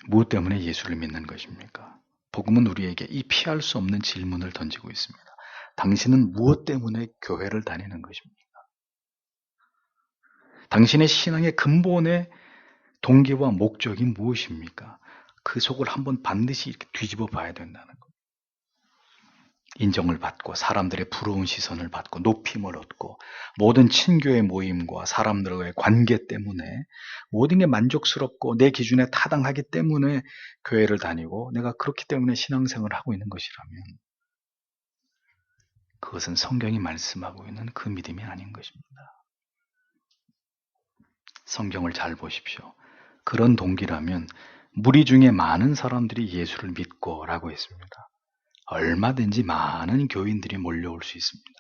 무엇 때문에 예수를 믿는 것입니까? 복음은 우리에게 이 피할 수 없는 질문을 던지고 있습니다. 당신은 무엇 때문에 교회를 다니는 것입니까? 당신의 신앙의 근본의 동기와 목적이 무엇입니까? 그 속을 한번 반드시 이렇게 뒤집어 봐야 된다는 것. 인정을 받고 사람들의 부러운 시선을 받고 높임을 얻고 모든 친교의 모임과 사람들과의 관계 때문에 모든 게 만족스럽고 내 기준에 타당하기 때문에 교회를 다니고 내가 그렇기 때문에 신앙생활을 하고 있는 것이라면 그것은 성경이 말씀하고 있는 그 믿음이 아닌 것입니다. 성경을 잘 보십시오. 그런 동기라면 무리 중에 많은 사람들이 예수를 믿고 라고 했습니다. 얼마든지 많은 교인들이 몰려올 수 있습니다.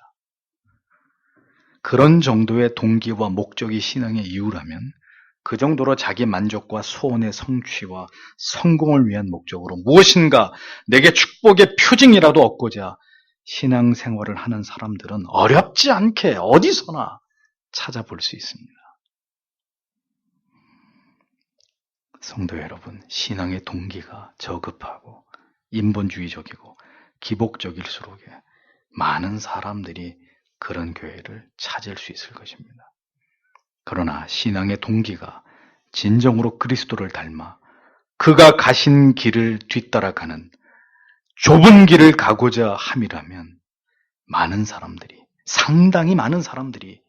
그런 정도의 동기와 목적이 신앙의 이유라면 그 정도로 자기 만족과 소원의 성취와 성공을 위한 목적으로 무엇인가 내게 축복의 표징이라도 얻고자 신앙생활을 하는 사람들은 어렵지 않게 어디서나 찾아볼 수 있습니다. 성도 여러분, 신앙의 동기가 저급하고 인본주의적이고 기복적일수록 많은 사람들이 그런 교회를 찾을 수 있을 것입니다. 그러나 신앙의 동기가 진정으로 그리스도를 닮아 그가 가신 길을 뒤따라가는 좁은 길을 가고자 함이라면 많은 사람들이, 상당히 많은 사람들이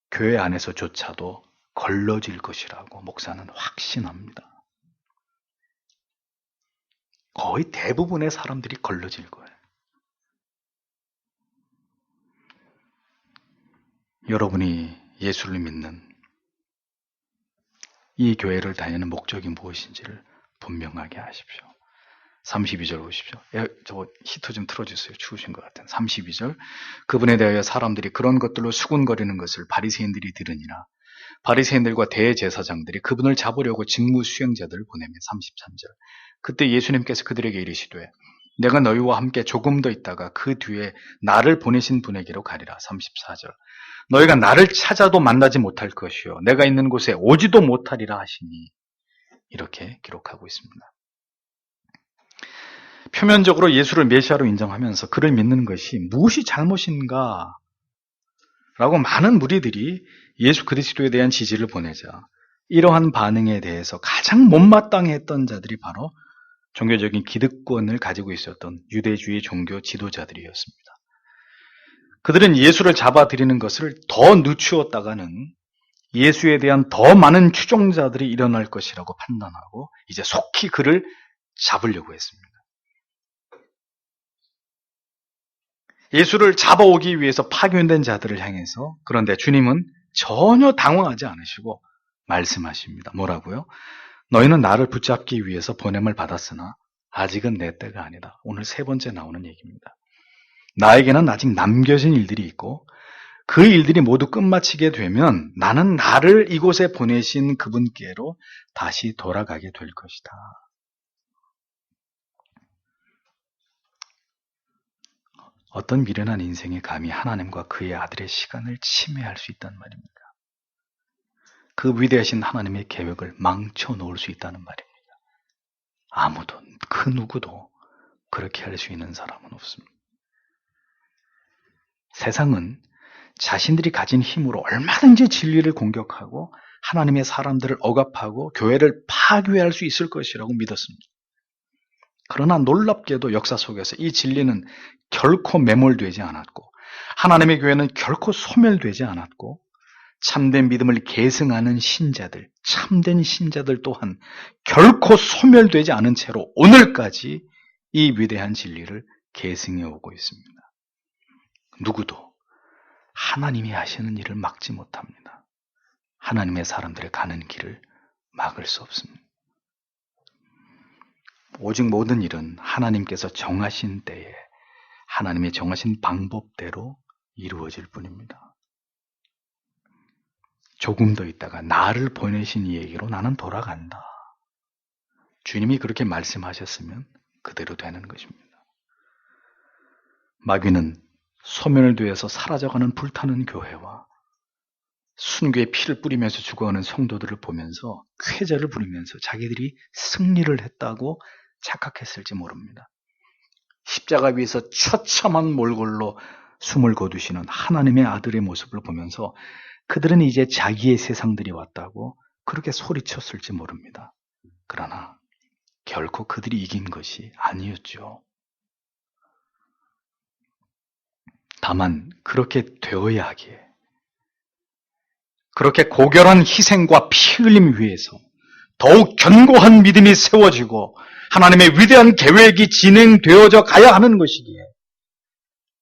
교회 안에서조차도 걸러질 것이라고 목사는 확신합니다. 거의 대부분의 사람들이 걸러질 거예요. 여러분이 예수를 믿는 이 교회를 다니는 목적이 무엇인지를 분명하게 하십시오. 32절 보십시오. 저거 히터 좀 틀어주세요. 추우신 것 같아요. 32절. 그분에 대하여 사람들이 그런 것들로 수군거리는 것을 바리새인들이 들으니라. 바리새인들과 대제사장들이 그분을 잡으려고 직무 수행자들을 보내며 33절. 그때 예수님께서 그들에게 이르시되 내가 너희와 함께 조금 더 있다가 그 뒤에 나를 보내신 분에게로 가리라. 34절. 너희가 나를 찾아도 만나지 못할 것이요 내가 있는 곳에 오지도 못하리라 하시니 이렇게 기록하고 있습니다. 표면적으로 예수를 메시아로 인정하면서 그를 믿는 것이 무엇이 잘못인가 라고 많은 무리들이 예수 그리스도에 대한 지지를 보내자 이러한 반응에 대해서 가장 못마땅했던 자들이 바로 종교적인 기득권을 가지고 있었던 유대주의 종교 지도자들이었습니다. 그들은 예수를 잡아들이는 것을 더 늦추었다가는 예수에 대한 더 많은 추종자들이 일어날 것이라고 판단하고 이제 속히 그를 잡으려고 했습니다. 예수를 잡아오기 위해서 파견된 자들을 향해서 그런데 주님은 전혀 당황하지 않으시고 말씀하십니다. 뭐라고요? 너희는 나를 붙잡기 위해서 보냄을 받았으나 아직은 내 때가 아니다. 오늘 세 번째 나오는 얘기입니다. 나에게는 아직 남겨진 일들이 있고 그 일들이 모두 끝마치게 되면 나는 나를 이곳에 보내신 그분께로 다시 돌아가게 될 것이다. 어떤 미련한 인생이 감히 하나님과 그의 아들의 시간을 침해할 수 있단 말입니까? 그 위대하신 하나님의 계획을 망쳐놓을 수 있다는 말입니다. 아무도, 그 누구도 그렇게 할 수 있는 사람은 없습니다. 세상은 자신들이 가진 힘으로 얼마든지 진리를 공격하고 하나님의 사람들을 억압하고 교회를 파괴할 수 있을 것이라고 믿었습니다. 그러나 놀랍게도 역사 속에서 이 진리는 결코 매몰되지 않았고 하나님의 교회는 결코 소멸되지 않았고 참된 믿음을 계승하는 신자들, 참된 신자들 또한 결코 소멸되지 않은 채로 오늘까지 이 위대한 진리를 계승해 오고 있습니다. 누구도 하나님이 하시는 일을 막지 못합니다. 하나님의 사람들의 가는 길을 막을 수 없습니다. 오직 모든 일은 하나님께서 정하신 때에 하나님의 정하신 방법대로 이루어질 뿐입니다. 조금 더 있다가 나를 보내신 이에게로 나는 돌아간다. 주님이 그렇게 말씀하셨으면 그대로 되는 것입니다. 마귀는 소멸되어서 사라져가는 불타는 교회와 순교의 피를 뿌리면서 죽어가는 성도들을 보면서 쾌재를 부리면서 자기들이 승리를 했다고 착각했을지 모릅니다. 십자가 위에서 처참한 몰골로 숨을 거두시는 하나님의 아들의 모습을 보면서 그들은 이제 자기의 세상들이 왔다고 그렇게 소리쳤을지 모릅니다. 그러나 결코 그들이 이긴 것이 아니었죠. 다만 그렇게 되어야 하기에, 그렇게 고결한 희생과 피 흘림 위에서 더욱 견고한 믿음이 세워지고 하나님의 위대한 계획이 진행되어져 가야 하는 것이기에,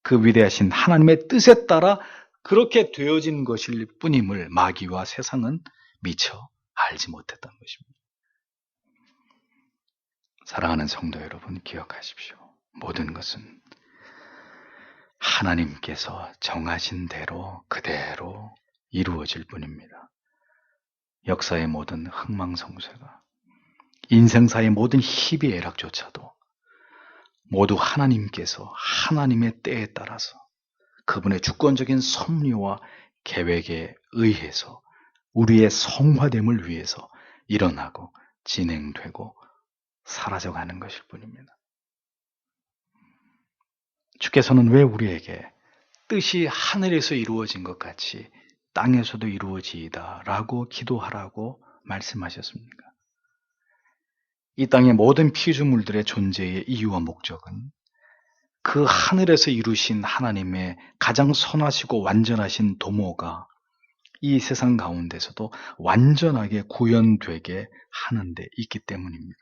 그 위대하신 하나님의 뜻에 따라 그렇게 되어진 것일 뿐임을 마귀와 세상은 미처 알지 못했던 것입니다. 사랑하는 성도 여러분, 기억하십시오. 모든 것은 하나님께서 정하신 대로 그대로 이루어질 뿐입니다. 역사의 모든 흥망성쇠가, 인생사의 모든 희비애락조차도 모두 하나님께서 하나님의 때에 따라서 그분의 주권적인 섭리와 계획에 의해서 우리의 성화됨을 위해서 일어나고 진행되고 사라져가는 것일 뿐입니다. 주께서는 왜 우리에게 뜻이 하늘에서 이루어진 것 같이 땅에서도 이루어지이다 라고 기도하라고 말씀하셨습니까? 이 땅의 모든 피조물들의 존재의 이유와 목적은 그 하늘에서 이루신 하나님의 가장 선하시고 완전하신 도모가 이 세상 가운데서도 완전하게 구현되게 하는 데 있기 때문입니다.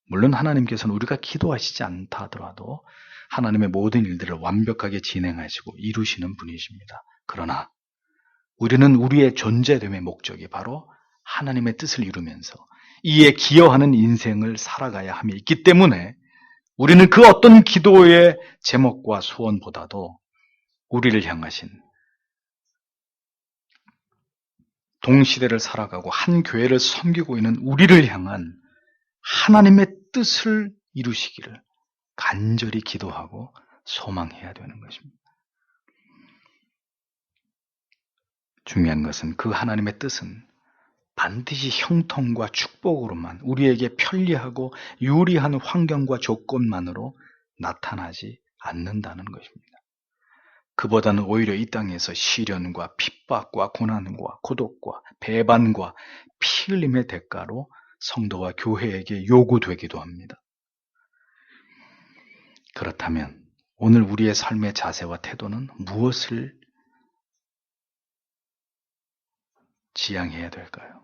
물론 하나님께서는 우리가 기도하시지 않다 하더라도 하나님의 모든 일들을 완벽하게 진행하시고 이루시는 분이십니다. 그러나 우리는 우리의 존재됨의 목적이 바로 하나님의 뜻을 이루면서 이에 기여하는 인생을 살아가야 함이 있기 때문에 우리는 그 어떤 기도의 제목과 소원보다도 우리를 향하신, 동시대를 살아가고 한 교회를 섬기고 있는 우리를 향한 하나님의 뜻을 이루시기를 간절히 기도하고 소망해야 되는 것입니다. 중요한 것은 그 하나님의 뜻은 반드시 형통과 축복으로만, 우리에게 편리하고 유리한 환경과 조건만으로 나타나지 않는다는 것입니다. 그보다는 오히려 이 땅에서 시련과 핍박과 고난과 고독과 배반과 피 흘림의 대가로 성도와 교회에게 요구되기도 합니다. 그렇다면 오늘 우리의 삶의 자세와 태도는 무엇을 지향해야 될까요?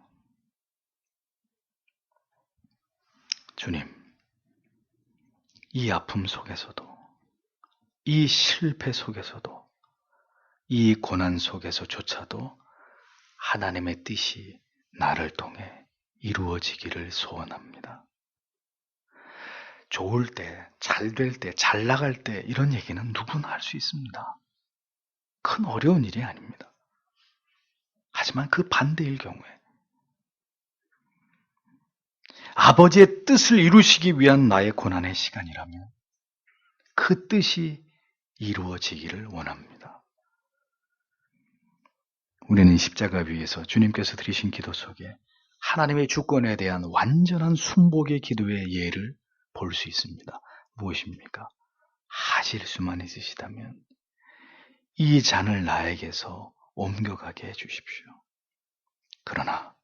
주님, 이 아픔 속에서도, 이 실패 속에서도, 이 고난 속에서조차도 하나님의 뜻이 나를 통해 이루어지기를 소원합니다. 좋을 때, 잘 될 때, 잘 나갈 때 이런 얘기는 누구나 할 수 있습니다. 큰 어려운 일이 아닙니다. 하지만 그 반대일 경우에 아버지의 뜻을 이루시기 위한 나의 고난의 시간이라면 그 뜻이 이루어지기를 원합니다. 우리는 십자가 위에서 주님께서 드리신 기도 속에 하나님의 주권에 대한 완전한 순복의 기도의 예를 볼 수 있습니다. 무엇입니까? 하실 수만 있으시다면 이 잔을 나에게서 옮겨가게 해주십시오. 그러나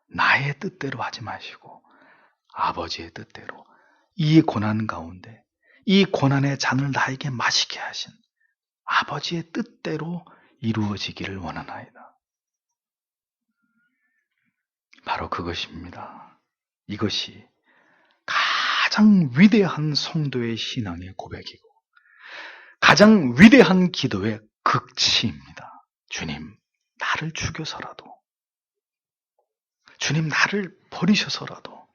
나의 뜻대로 하지 마시고 아버지의 뜻대로 이 고난 가운데 이 고난의 잔을 나에게 마시게 하신 아버지의 뜻대로 이루어지기를 원하나이다. 바로 그것입니다. 이것이 가장 위대한 성도의 신앙의 고백이고 가장 위대한 기도의 극치입니다. 주님, 나를 죽여서라도, 주님, 나를 버리셔서라도,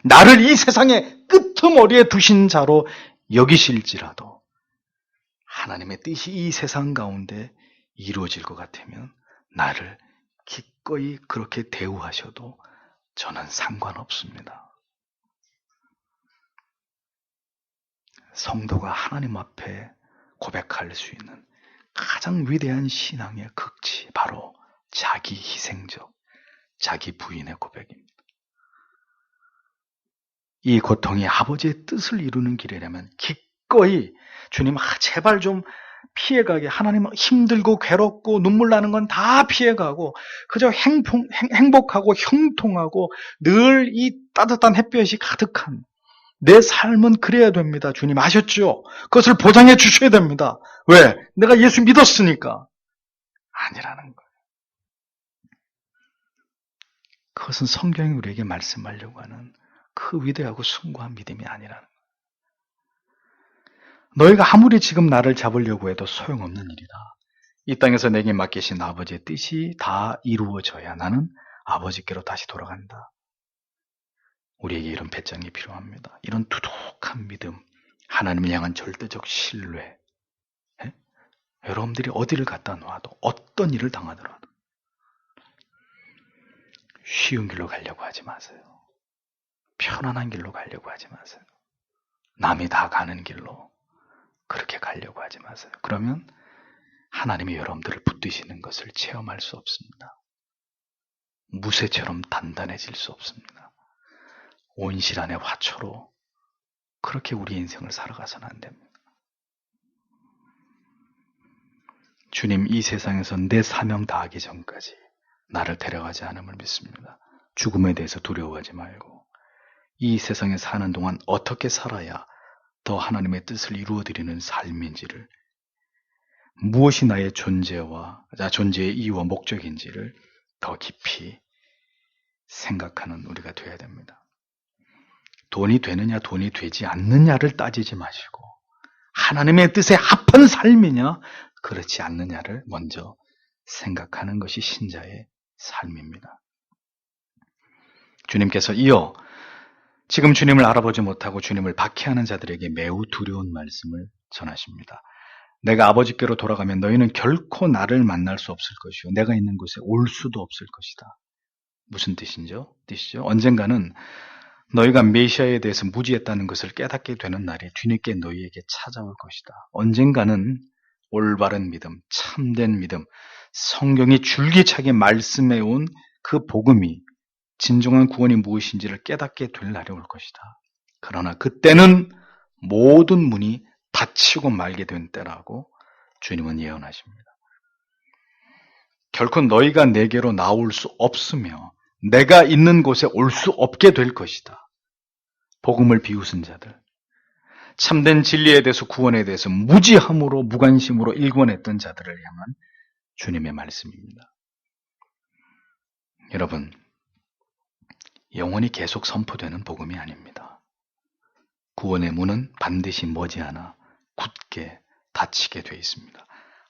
나를 이 세상의 끄트머리에 두신 자로 여기실지라도 하나님의 뜻이 이 세상 가운데 이루어질 것 같으면 나를 기꺼이 그렇게 대우하셔도 저는 상관없습니다. 성도가 하나님 앞에 고백할 수 있는 가장 위대한 신앙의 극치, 바로 자기 희생적, 자기 부인의 고백입니다. 이 고통이 아버지의 뜻을 이루는 길이라면 기꺼이 주님, 제발 좀 피해가게, 하나님 힘들고 괴롭고 눈물 나는 건 다 피해가고 그저 행복하고 형통하고 늘 이 따뜻한 햇볕이 가득한 내 삶은 그래야 됩니다. 주님 아셨죠? 그것을 보장해 주셔야 됩니다. 왜? 내가 예수 믿었으니까. 아니라는 거예요. 그것은 성경이 우리에게 말씀하려고 하는 그 위대하고 숭고한 믿음이 아니라는 거예요. 너희가 아무리 지금 나를 잡으려고 해도 소용없는 일이다. 이 땅에서 내게 맡기신 아버지의 뜻이 다 이루어져야 나는 아버지께로 다시 돌아간다. 우리에게 이런 배짱이 필요합니다. 이런 두둑한 믿음, 하나님을 향한 절대적 신뢰. 예? 여러분들이 어디를 갖다 놔도 어떤 일을 당하더라도 쉬운 길로 가려고 하지 마세요. 편안한 길로 가려고 하지 마세요. 남이 다 가는 길로 그렇게 가려고 하지 마세요. 그러면 하나님이 여러분들을 붙드시는 것을 체험할 수 없습니다. 무쇠처럼 단단해질 수 없습니다. 온실안의 화초로 그렇게 우리 인생을 살아가서는 안 됩니다. 주님, 이 세상에서 내 사명 다하기 전까지 나를 데려가지 않음을 믿습니다. 죽음에 대해서 두려워하지 말고 이 세상에 사는 동안 어떻게 살아야 더 하나님의 뜻을 이루어드리는 삶인지를, 무엇이 나의 존재의 이유와 목적인지를 더 깊이 생각하는 우리가 되어야 됩니다. 돈이 되느냐 돈이 되지 않느냐를 따지지 마시고 하나님의 뜻에 합한 삶이냐 그렇지 않느냐를 먼저 생각하는 것이 신자의 삶입니다. 주님께서 이어 지금 주님을 알아보지 못하고 주님을 박해하는 자들에게 매우 두려운 말씀을 전하십니다. 내가 아버지께로 돌아가면 너희는 결코 나를 만날 수 없을 것이요 내가 있는 곳에 올 수도 없을 것이다. 무슨 뜻이죠? 언젠가는 너희가 메시아에 대해서 무지했다는 것을 깨닫게 되는 날이 뒤늦게 너희에게 찾아올 것이다. 언젠가는 올바른 믿음, 참된 믿음, 성경이 줄기차게 말씀해온 그 복음이 진정한 구원이 무엇인지를 깨닫게 될 날이 올 것이다. 그러나 그때는 모든 문이 닫히고 말게 된 때라고 주님은 예언하십니다. 결코 너희가 내게로 나올 수 없으며 내가 있는 곳에 올 수 없게 될 것이다. 복음을 비웃은 자들, 참된 진리에 대해서 구원에 대해서 무지함으로 무관심으로 일관했던 자들을 향한 주님의 말씀입니다. 여러분, 영원히 계속 선포되는 복음이 아닙니다. 구원의 문은 반드시 머지않아 굳게 닫히게 되어 있습니다.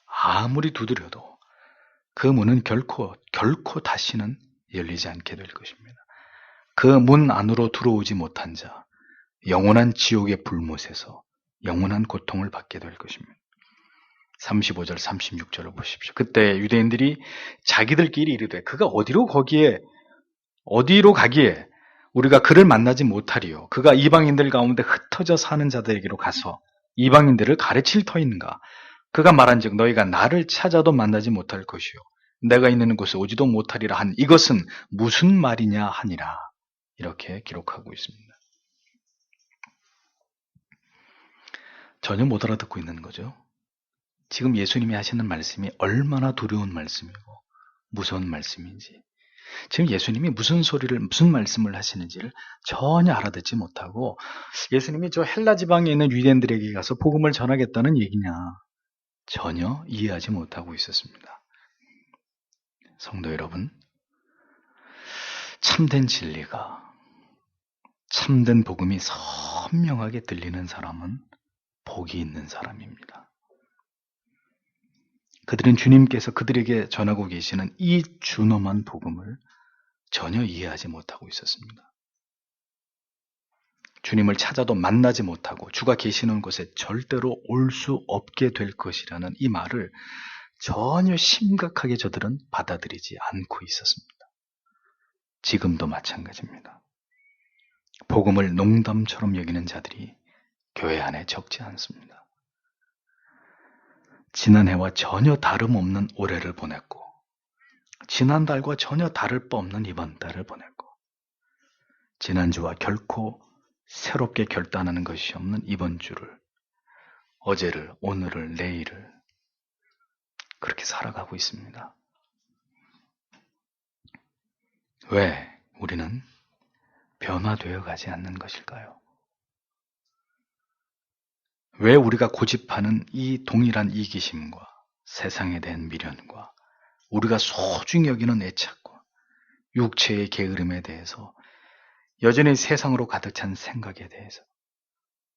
아무리 두드려도 그 문은 결코 다시는 열리지 않게 될 것입니다. 그 문 안으로 들어오지 못한 자, 영원한 지옥의 불못에서 영원한 고통을 받게 될 것입니다. 35절, 36절을 보십시오. 그때 유대인들이 자기들끼리 이르되 그가 어디로 가기에 우리가 그를 만나지 못하리요. 그가 이방인들 가운데 흩어져 사는 자들에게로 가서 이방인들을 가르칠 터인가. 그가 말한즉 너희가 나를 찾아도 만나지 못할 것이요 내가 있는 곳에 오지도 못하리라 한 이것은 무슨 말이냐 하니라. 이렇게 기록하고 있습니다. 전혀 못 알아듣고 있는 거죠. 지금 예수님이 하시는 말씀이 얼마나 두려운 말씀이고 무서운 말씀인지, 지금 예수님이 무슨 말씀을 하시는지를 전혀 알아듣지 못하고 예수님이 저 헬라 지방에 있는 유대인들에게 가서 복음을 전하겠다는 얘기냐 전혀 이해하지 못하고 있었습니다. 성도 여러분, 참된 진리가, 참된 복음이 선명하게 들리는 사람은 복이 있는 사람입니다. 그들은 주님께서 그들에게 전하고 계시는 이 준엄한 복음을 전혀 이해하지 못하고 있었습니다. 주님을 찾아도 만나지 못하고 주가 계시는 곳에 절대로 올 수 없게 될 것이라는 이 말을 전혀 심각하게 저들은 받아들이지 않고 있었습니다. 지금도 마찬가지입니다. 복음을 농담처럼 여기는 자들이 교회 안에 적지 않습니다. 지난해와 전혀 다름없는 올해를 보냈고 지난달과 전혀 다를 바 없는 이번 달을 보냈고 지난주와 결코 새롭게 결단하는 것이 없는 이번 주를, 어제를, 오늘을, 내일을 그렇게 살아가고 있습니다. 왜 우리는 변화되어 가지 않는 것일까요? 왜 우리가 고집하는 이 동일한 이기심과 세상에 대한 미련과 우리가 소중히 여기는 애착과 육체의 게으름에 대해서 여전히 세상으로 가득 찬 생각에 대해서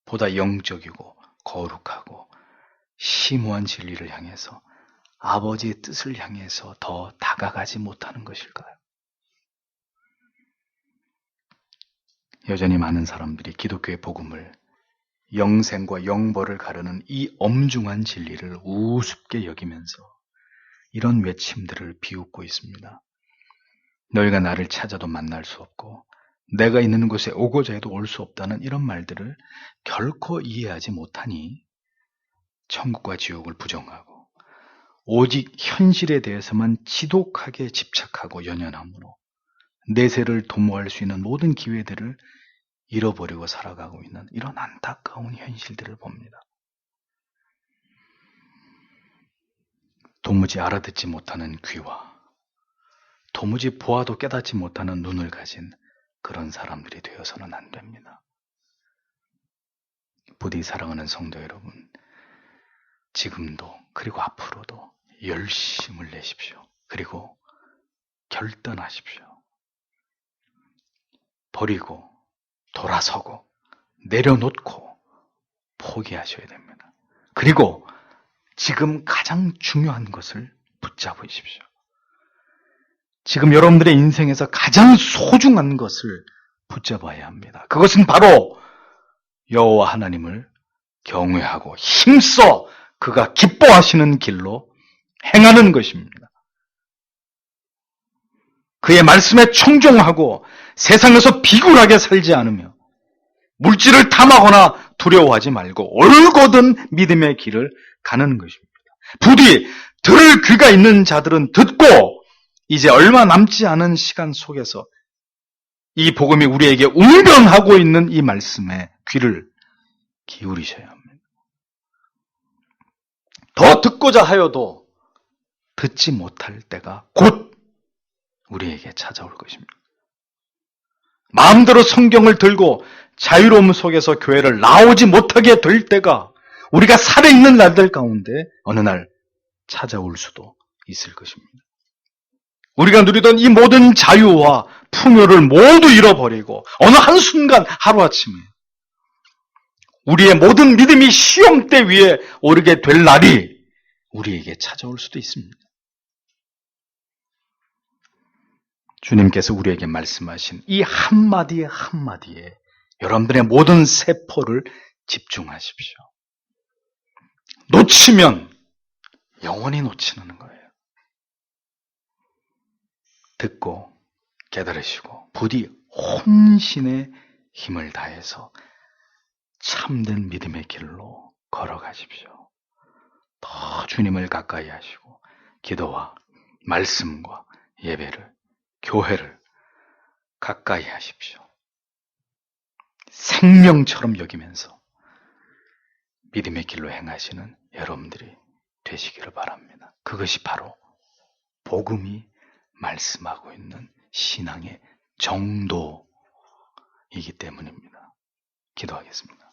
보다 영적이고 거룩하고 심오한 진리를 향해서 아버지의 뜻을 향해서 더 다가가지 못하는 것일까요? 여전히 많은 사람들이 기독교의 복음을 영생과 영벌을 가르는 이 엄중한 진리를 우습게 여기면서 이런 외침들을 비웃고 있습니다. 너희가 나를 찾아도 만날 수 없고 내가 있는 곳에 오고자 해도 올 수 없다는 이런 말들을 결코 이해하지 못하니 천국과 지옥을 부정하고 오직 현실에 대해서만 지독하게 집착하고 연연함으로 내세를 도모할 수 있는 모든 기회들을 잃어버리고 살아가고 있는 이런 안타까운 현실들을 봅니다. 도무지 알아듣지 못하는 귀와 도무지 보아도 깨닫지 못하는 눈을 가진 그런 사람들이 되어서는 안 됩니다. 부디 사랑하는 성도 여러분, 지금도 그리고 앞으로도 열심을 내십시오. 그리고 결단하십시오. 버리고 돌아서고 내려놓고 포기하셔야 됩니다. 그리고 지금 가장 중요한 것을 붙잡으십시오. 지금 여러분들의 인생에서 가장 소중한 것을 붙잡아야 합니다. 그것은 바로 여호와 하나님을 경외하고 힘써 그가 기뻐하시는 길로 행하는 것입니다. 그의 말씀에 청종하고 세상에서 비굴하게 살지 않으며 물질을 탐하거나 두려워하지 말고 올곧은 믿음의 길을 가는 것입니다. 부디 들을 귀가 있는 자들은 듣고 이제 얼마 남지 않은 시간 속에서 이 복음이 우리에게 웅변하고 있는 이 말씀에 귀를 기울이셔야 합니다. 더 듣고자 하여도 듣지 못할 때가 곧 우리에게 찾아올 것입니다. 마음대로 성경을 들고 자유로움 속에서 교회를 나오지 못하게 될 때가 우리가 살아있는 날들 가운데 어느 날 찾아올 수도 있을 것입니다. 우리가 누리던 이 모든 자유와 풍요를 모두 잃어버리고 어느 한순간 하루아침에 우리의 모든 믿음이 시험대 위에 오르게 될 날이 우리에게 찾아올 수도 있습니다. 주님께서 우리에게 말씀하신 이 한마디에 한마디에 여러분들의 모든 세포를 집중하십시오. 놓치면 영원히 놓치는 거예요. 듣고 깨달으시고 부디 혼신의 힘을 다해서 참된 믿음의 길로 걸어가십시오. 더 주님을 가까이 하시고 기도와 말씀과 예배를, 교회를 가까이 하십시오. 생명처럼 여기면서 믿음의 길로 행하시는 여러분들이 되시기를 바랍니다. 그것이 바로 복음이 말씀하고 있는 신앙의 정도이기 때문입니다. 기도하겠습니다.